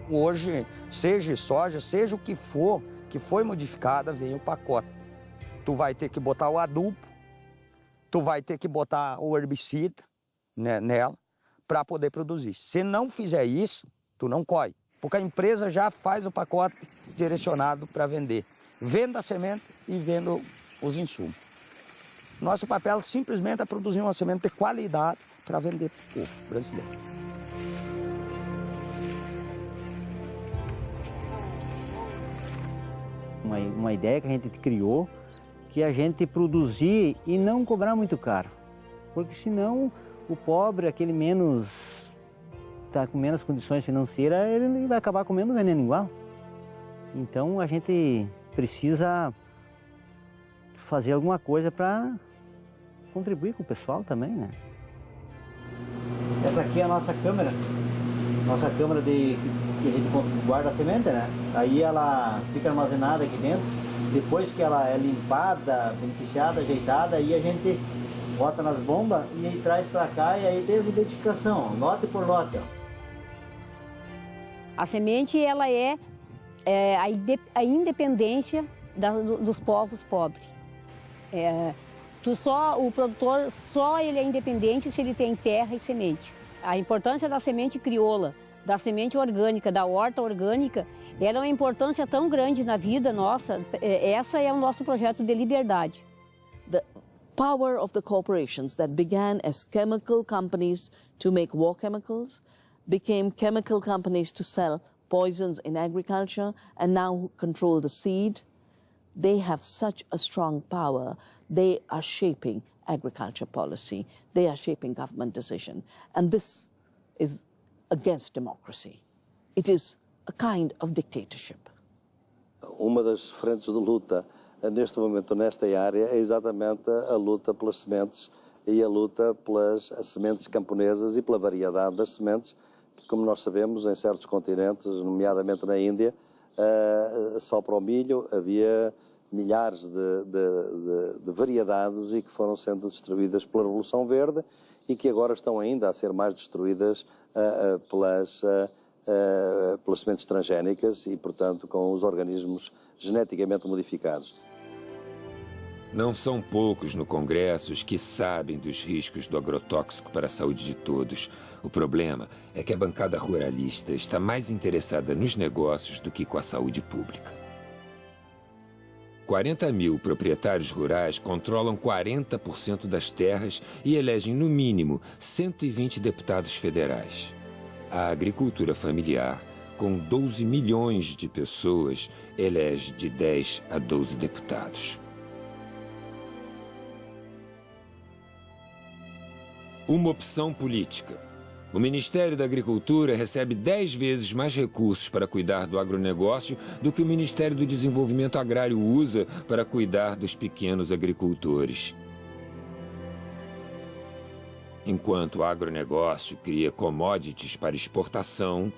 Hoje, seja soja, seja o que for, que foi modificada, vem o pacote. Tu vai ter que botar o adubo, tu vai ter que botar o herbicida nela para poder produzir. Se não fizer isso, tu não colhe, porque a empresa já faz o pacote direcionado para vender. Vendo a semente e vendo os insumos. Nosso papel simplesmente é produzir uma semente de qualidade para vender para o povo brasileiro. Uma ideia que a gente criou, que a gente produzir e não cobrar muito caro. Porque senão o pobre, aquele está com menos condições financeiras, ele vai acabar comendo veneno igual. Então a gente precisa fazer alguma coisa para contribuir com o pessoal também, né? Essa aqui é a nossa câmera que a gente guarda a semente, né? Aí ela fica armazenada aqui dentro. Depois que ela é limpada, beneficiada, ajeitada, aí a gente bota nas bombas e aí traz para cá e aí tem essa identificação, lote por lote. Ó. A semente, ela é a independência dos povos pobres. O produtor ele é independente se ele tem terra e semente. A importância da semente crioula, da semente orgânica, da horta orgânica, ela é uma importância tão grande na vida nossa. Essa é o nosso projeto de liberdade. The power of the corporations that began as chemical companies to make war chemicals became chemical companies to sell poisons in agriculture and now control the seed. They have such a strong power. They are shaping agriculture policy. They are shaping government decision. And this is against democracy. It is a kind of dictatorship. Uma das frentes de luta neste momento nesta área é exatamente a luta pelas sementes e a luta pelas sementes camponesas e pela variedade das sementes, que, como nós sabemos, em certos continentes, nomeadamente na Índia, só para o milho havia milhares de variedades e que foram sendo destruídas pela Revolução Verde e que agora estão ainda a ser mais destruídas pelas sementes transgénicas e, portanto, com os organismos geneticamente modificados. Não são poucos no Congresso os que sabem dos riscos do agrotóxico para a saúde de todos. O problema é que a bancada ruralista está mais interessada nos negócios do que com a saúde pública. 40 mil proprietários rurais controlam 40% das terras e elegem, no mínimo, 120 deputados federais. A agricultura familiar, com 12 milhões de pessoas, elege de 10 a 12 deputados. Uma opção política. O Ministério da Agricultura recebe 10 vezes mais recursos para cuidar do agronegócio do que o Ministério do Desenvolvimento Agrário usa para cuidar dos pequenos agricultores. Enquanto o agronegócio cria commodities para exportação,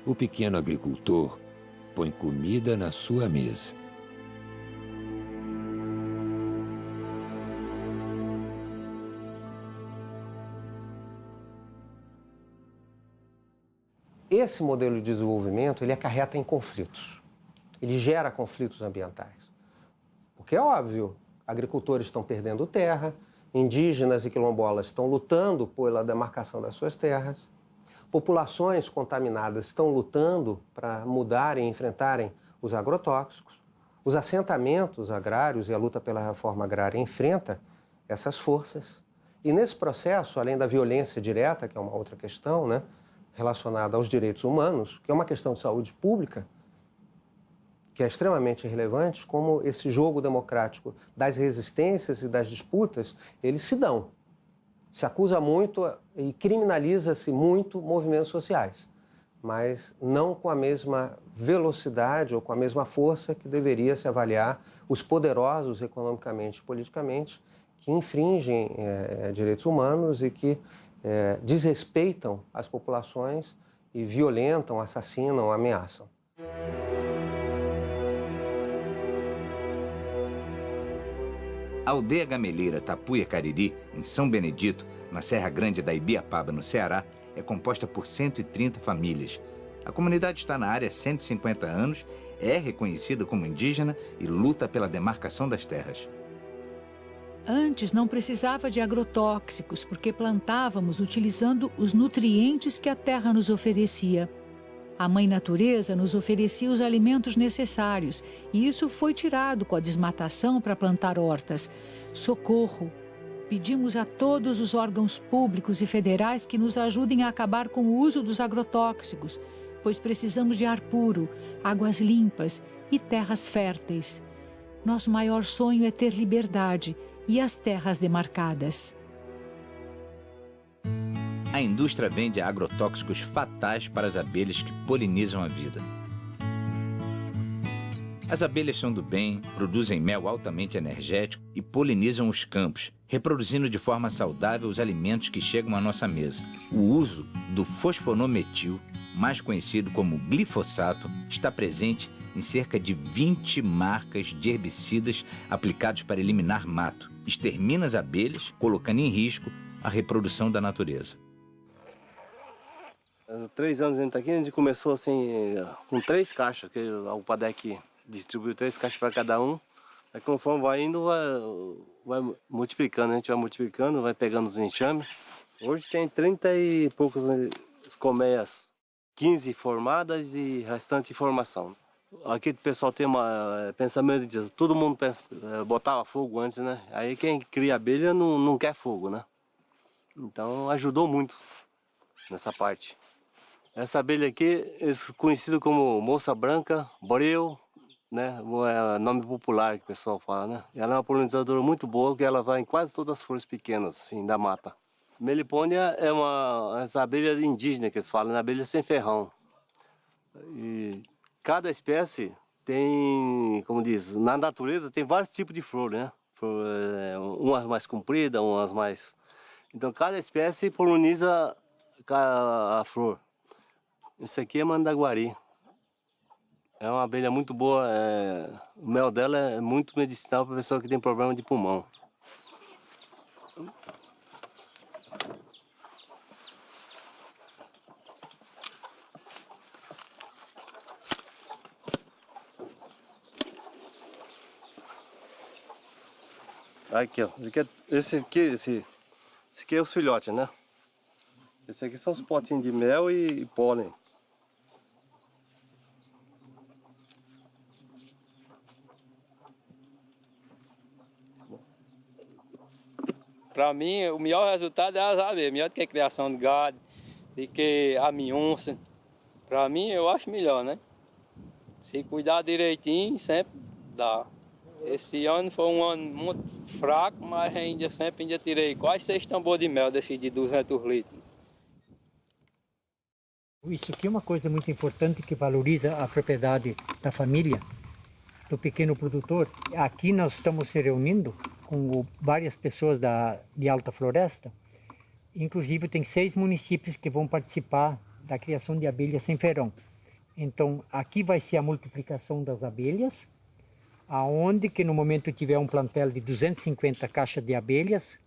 o pequeno agricultor põe comida na sua mesa. Esse modelo de desenvolvimento, ele acarreta em conflitos. Ele gera conflitos ambientais. Porque é óbvio, agricultores estão perdendo terra, indígenas e quilombolas estão lutando pela demarcação das suas terras, populações contaminadas estão lutando para mudarem e enfrentarem os agrotóxicos, os assentamentos agrários e a luta pela reforma agrária enfrenta essas forças. E nesse processo, além da violência direta, que é uma outra questão, né, relacionada aos direitos humanos, que é uma questão de saúde pública, que é extremamente relevante, como esse jogo democrático das resistências e das disputas, eles se dão. Se acusa muito e criminaliza-se muito movimentos sociais, mas não com a mesma velocidade ou com a mesma força que deveria se avaliar os poderosos economicamente e politicamente que infringem direitos humanos e que desrespeitam as populações e violentam, assassinam, ameaçam. A aldeia gameleira Tapuia Cariri, em São Benedito, na Serra Grande da Ibiapaba, no Ceará, é composta por 130 famílias. A comunidade está na área há 150 anos, é reconhecida como indígena e luta pela demarcação das terras. Antes não precisava de agrotóxicos, porque plantávamos utilizando os nutrientes que a terra nos oferecia. A Mãe Natureza nos oferecia os alimentos necessários e isso foi tirado com a desmatação para plantar hortas. Socorro! Pedimos a todos os órgãos públicos e federais que nos ajudem a acabar com o uso dos agrotóxicos, pois precisamos de ar puro, águas limpas e terras férteis. Nosso maior sonho é ter liberdade e as terras demarcadas. A indústria vende agrotóxicos fatais para as abelhas que polinizam a vida. As abelhas são do bem, produzem mel altamente energético e polinizam os campos, reproduzindo de forma saudável os alimentos que chegam à nossa mesa. O uso do fosfonometil, mais conhecido como glifosato, está presente em cerca de 20 marcas de herbicidas aplicados para eliminar mato. Extermina as abelhas, colocando em risco a reprodução da natureza. Há 3 anos a gente está aqui, a gente começou assim com 3 caixas, que o Padec distribuiu 3 caixas para cada um. Aí conforme vai indo, vai multiplicando, a gente vai multiplicando, vai pegando os enxames. Hoje tem 30 e poucas colmeias, 15 formadas e restante em formação. Aqui o pessoal tem pensamento de todo mundo botava fogo antes, né? Aí quem cria abelha não quer fogo, né? Então ajudou muito nessa parte. Essa abelha aqui é conhecida como moça branca, breu, né? É o nome popular que o pessoal fala, né? Ela é uma polinizadora muito boa, porque ela vai em quase todas as flores pequenas, assim, da mata. Melipônia é essa abelha indígena que eles falam, né? Abelha sem ferrão. E cada espécie tem, como diz, na natureza tem vários tipos de flor, né? Umas mais compridas, umas mais... Então cada espécie poliniza a flor. Esse aqui é mandaguari. É uma abelha muito boa, o mel dela é muito medicinal para pessoa que tem problema de pulmão. Aqui, ó. Esse aqui é o filhote, né? Esse aqui são os potinhos de mel e pólen. Para mim, o melhor resultado é as abelhas, melhor do que a criação de gado, do que a minhonça. Para mim, eu acho melhor, né? Se cuidar direitinho, sempre dá. Esse ano foi um ano muito fraco, mas ainda tirei quase 6 tambores de mel desses de 200 litros. Isso aqui é uma coisa muito importante que valoriza a propriedade da família, do pequeno produtor. Aqui nós estamos se reunindo com várias pessoas de Alta Floresta. Inclusive tem 6 municípios que vão participar da criação de abelhas sem ferrão. Então aqui vai ser a multiplicação das abelhas, aonde que no momento tiver um plantel de 250 caixas de abelhas,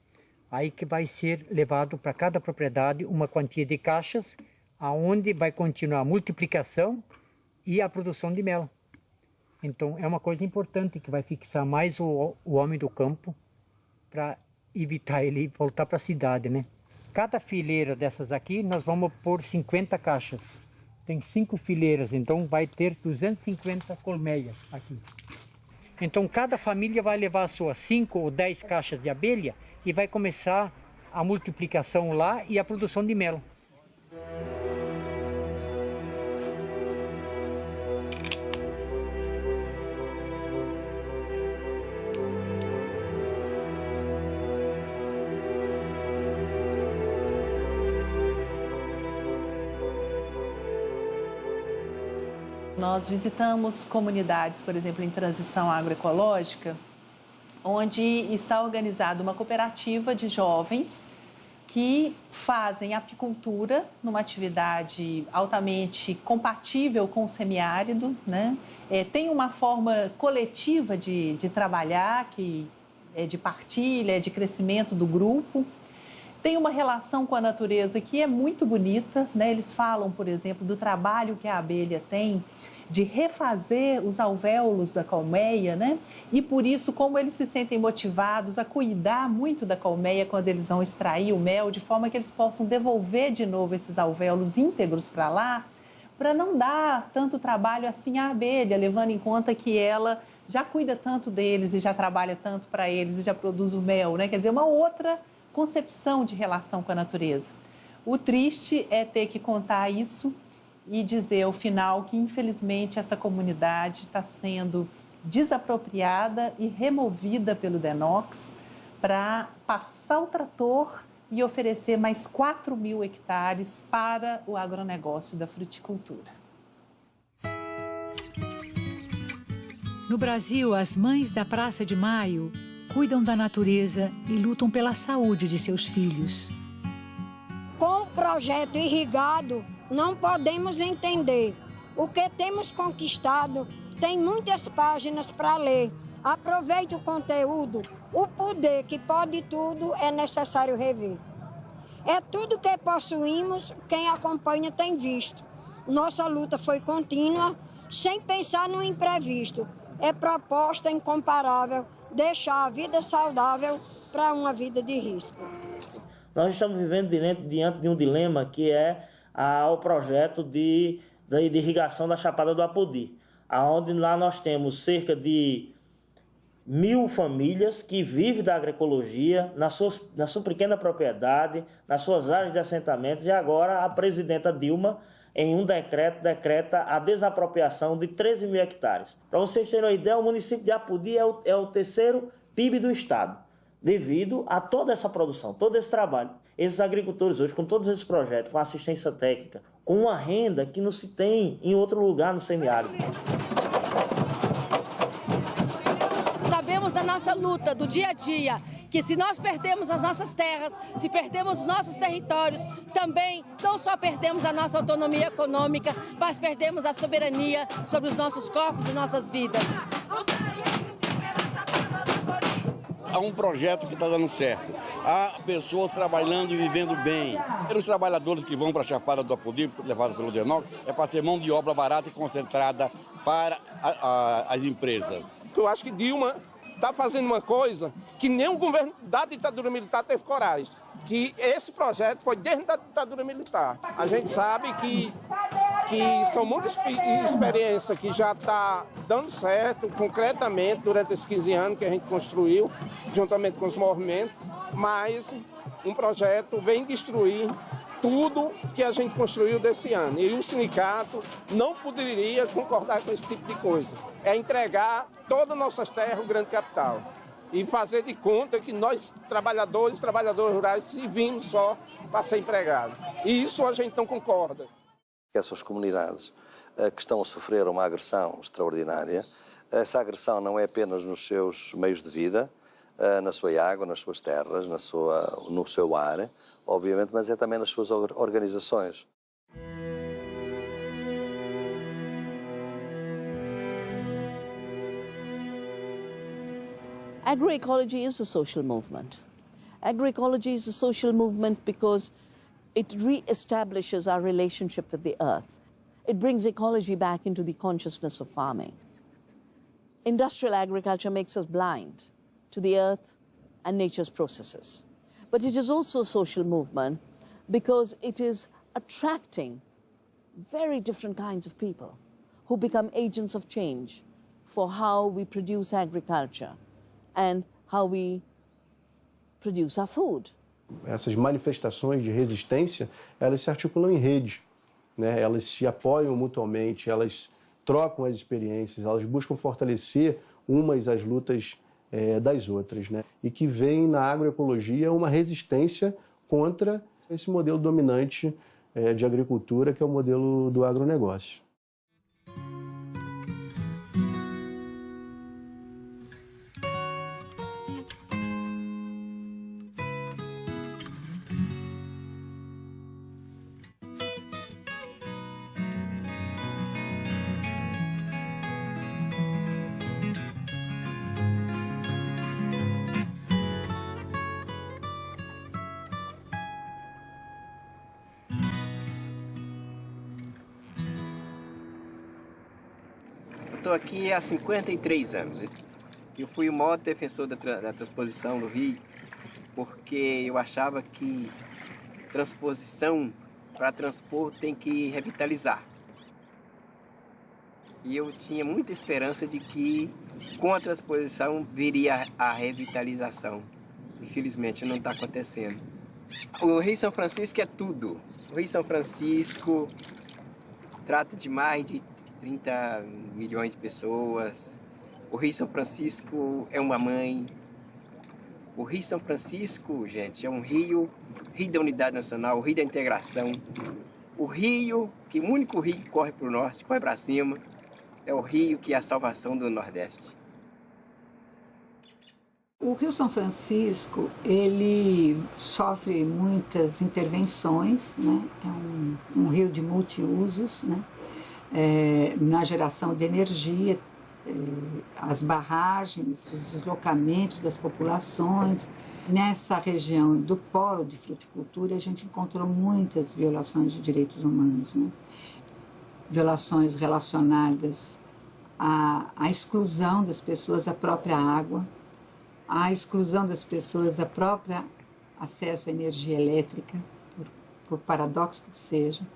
aí que vai ser levado para cada propriedade uma quantia de caixas, aonde vai continuar a multiplicação e a produção de mel. Então é uma coisa importante que vai fixar mais o homem do campo para evitar ele voltar para a cidade, né? Cada fileira dessas aqui nós vamos pôr 50 caixas. Tem 5 fileiras, então vai ter 250 colmeias aqui. Então cada família vai levar as suas 5 ou 10 caixas de abelha e vai começar a multiplicação lá e a produção de mel. Nós visitamos comunidades, por exemplo, em transição agroecológica, onde está organizada uma cooperativa de jovens que fazem apicultura numa atividade altamente compatível com o semiárido, né? Tem uma forma coletiva de trabalhar, que é de partilha, de crescimento do grupo. Tem uma relação com a natureza que é muito bonita, né? Eles falam, por exemplo, do trabalho que a abelha tem de refazer os alvéolos da colmeia, né? E por isso, como eles se sentem motivados a cuidar muito da colmeia quando eles vão extrair o mel, de forma que eles possam devolver de novo esses alvéolos íntegros para lá, para não dar tanto trabalho assim à abelha, levando em conta que ela já cuida tanto deles e já trabalha tanto para eles e já produz o mel, né? Quer dizer, uma outra concepção de relação com a natureza. O triste é ter que contar isso e dizer ao final que, infelizmente, essa comunidade está sendo desapropriada e removida pelo DENOX para passar o trator e oferecer mais 4.000 hectares para o agronegócio da fruticultura. No Brasil, as mães da Praça de Maio cuidam da natureza e lutam pela saúde de seus filhos. Com o projeto irrigado, não podemos entender. O que temos conquistado tem muitas páginas para ler. Aproveite o conteúdo. O poder que pode tudo é necessário rever. É tudo que possuímos, quem acompanha tem visto. Nossa luta foi contínua, sem pensar no imprevisto. É proposta incomparável deixar a vida saudável para uma vida de risco. Nós estamos vivendo diante de um dilema que é o projeto de irrigação da Chapada do Apodi, onde lá nós temos cerca de 1.000 famílias que vivem da agroecologia na sua pequena propriedade, nas suas áreas de assentamentos, e agora a presidenta Dilma em um decreto, decreta a desapropriação de 13 mil hectares. Para vocês terem uma ideia, o município de Apodi é o terceiro PIB do estado, devido a toda essa produção, todo esse trabalho. Esses agricultores hoje, com todos esses projetos, com assistência técnica, com uma renda que não se tem em outro lugar no semiárido. Sabemos da nossa luta, do dia a dia, que se nós perdemos as nossas terras, se perdemos os nossos territórios, também não só perdemos a nossa autonomia econômica, mas perdemos a soberania sobre os nossos corpos e nossas vidas. Há um projeto que está dando certo. Há pessoas trabalhando e vivendo bem. Os trabalhadores que vão para a Chapada do Apodi, levados pelo DENOC, é para ter mão de obra barata e concentrada para as empresas. Eu acho que Dilma está fazendo uma coisa que nenhum governo da ditadura militar teve coragem, que esse projeto foi desde a ditadura militar. A gente sabe que são muitas experiências que já está dando certo, concretamente, durante esses 15 anos que a gente construiu, juntamente com os movimentos, mas um projeto vem destruir tudo que a gente construiu desse ano. E o sindicato não poderia concordar com esse tipo de coisa. É entregar todas as nossas terras ao grande capital e fazer de conta que nós, trabalhadores rurais, servimos só para ser empregados. E isso a gente não concorda. Essas comunidades que estão a sofrer uma agressão extraordinária, essa agressão não é apenas nos seus meios de vida, na sua água, nas suas terras, no seu ar, obviamente, mas é também nas suas organizações. Agroecology is a social movement. Agroecology is a social movement because it re-establishes our relationship with the earth. It brings ecology back into the consciousness of farming. Industrial agriculture makes us blind to the earth and nature's processes. But it is also a social movement because it is attracting very different kinds of people who become agents of change for how we produce agriculture and how we produce our food. Essas manifestações de resistência, elas se articulam em rede, né? Elas se apoiam mutuamente, elas trocam as experiências, elas buscam fortalecer umas as lutas das outras, né? E que vem na agroecologia uma resistência contra esse modelo dominante de agricultura, que é o modelo do agronegócio. Estou aqui há 53 anos. Eu fui o maior defensor da transposição do Rio, porque eu achava que transposição, para transpor, tem que revitalizar. E eu tinha muita esperança de que, com a transposição, viria a revitalização. Infelizmente, não está acontecendo. O Rio São Francisco é tudo. O Rio São Francisco trata de mais de 30 milhões de pessoas. O Rio São Francisco é uma mãe. O Rio São Francisco, gente, é um rio da unidade nacional, o rio da integração. O rio, que o único rio que corre para o norte, corre para cima, é o rio que é a salvação do Nordeste. O Rio São Francisco, ele sofre muitas intervenções, né? É um rio de multiusos, né? Na geração de energia, as barragens, os deslocamentos das populações. Nessa região do polo de fruticultura, a gente encontrou muitas violações de direitos humanos, né? Violações relacionadas à exclusão das pessoas à própria água, à exclusão das pessoas à própria acesso à energia elétrica, por paradoxo que seja,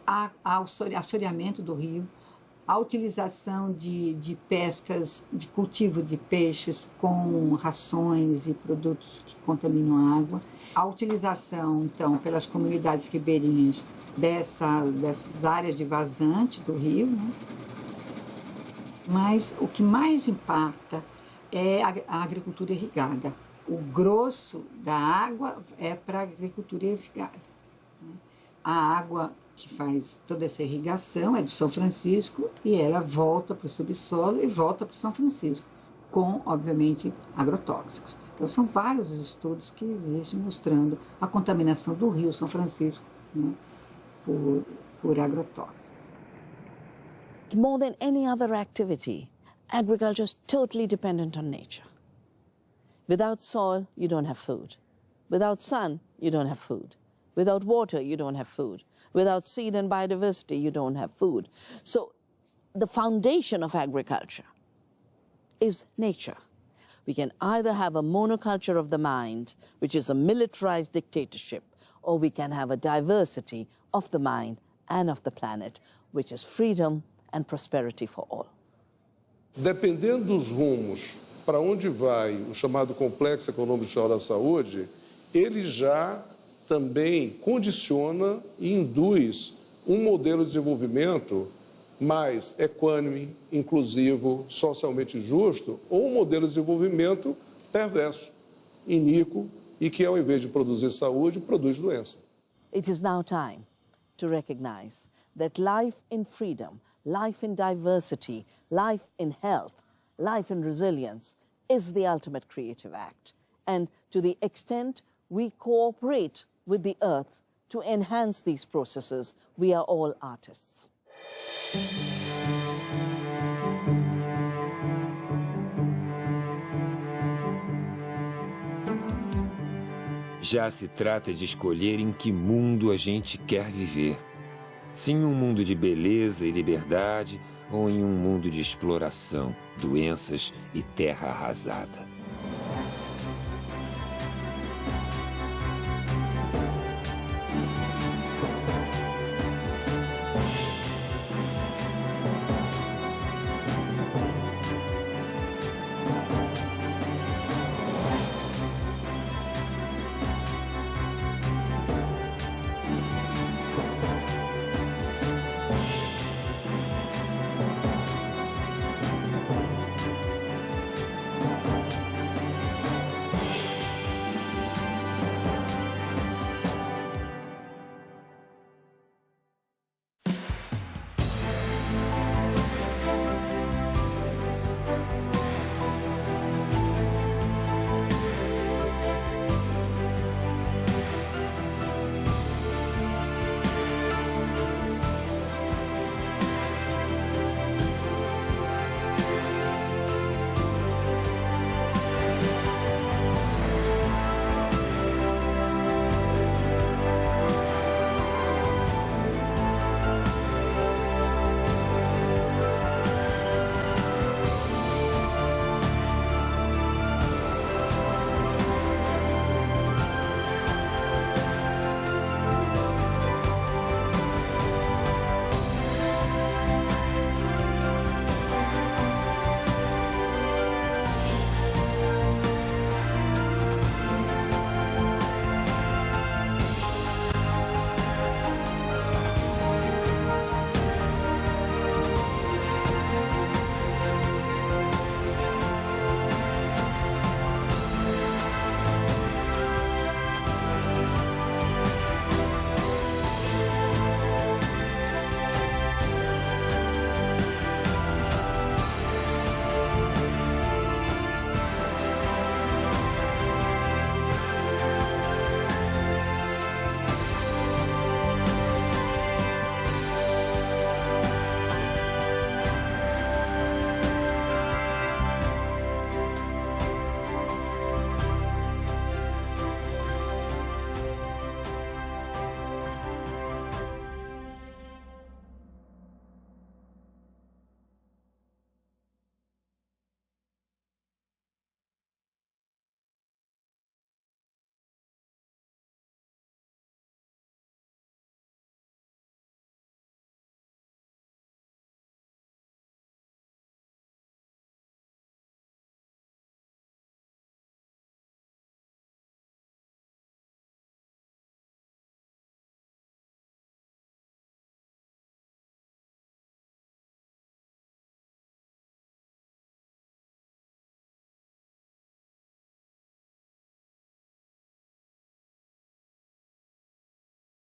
ao assoreamento do rio, a utilização de pescas, de cultivo de peixes com rações e produtos que contaminam a água, a utilização, então, pelas comunidades ribeirinhas dessas áreas de vazante do rio, né? Mas o que mais impacta é a agricultura irrigada. O grosso da água é para a agricultura irrigada, né? A água que faz toda essa irrigação é do São Francisco e ela volta para o subsolo e volta para o São Francisco, com, obviamente, agrotóxicos. Então, são vários os estudos que existem mostrando a contaminação do rio São Francisco, né, por agrotóxicos. More than any other activity, agriculture is totally dependent on nature. Without soil, you don't have food. Without sun, you don't have food. Without water, you don't have food. Without seed and biodiversity, you don't have food. So the foundation of agriculture is nature. We can either have a monoculture of the mind, which is a militarized dictatorship, or we can have a diversity of the mind and of the planet, which is freedom and prosperity for all. Dependendo dos rumos para onde vai o chamado Complexo Econômico Social da Saúde, ele já também condiciona e induz um modelo de desenvolvimento mais equânime, inclusivo, socialmente justo, ou um modelo de desenvolvimento perverso, iníquo e que, ao invés de produzir saúde, produz doença. It is now time to recognize that life in freedom, life in diversity, life in health, life in resilience is the ultimate creative act. And to the extent we cooperate with the earth to enhance these processes, we are all artists. Já se trata de escolher em que mundo a gente quer viver. Se em um mundo de beleza e liberdade ou em um mundo de exploração, doenças e terra arrasada.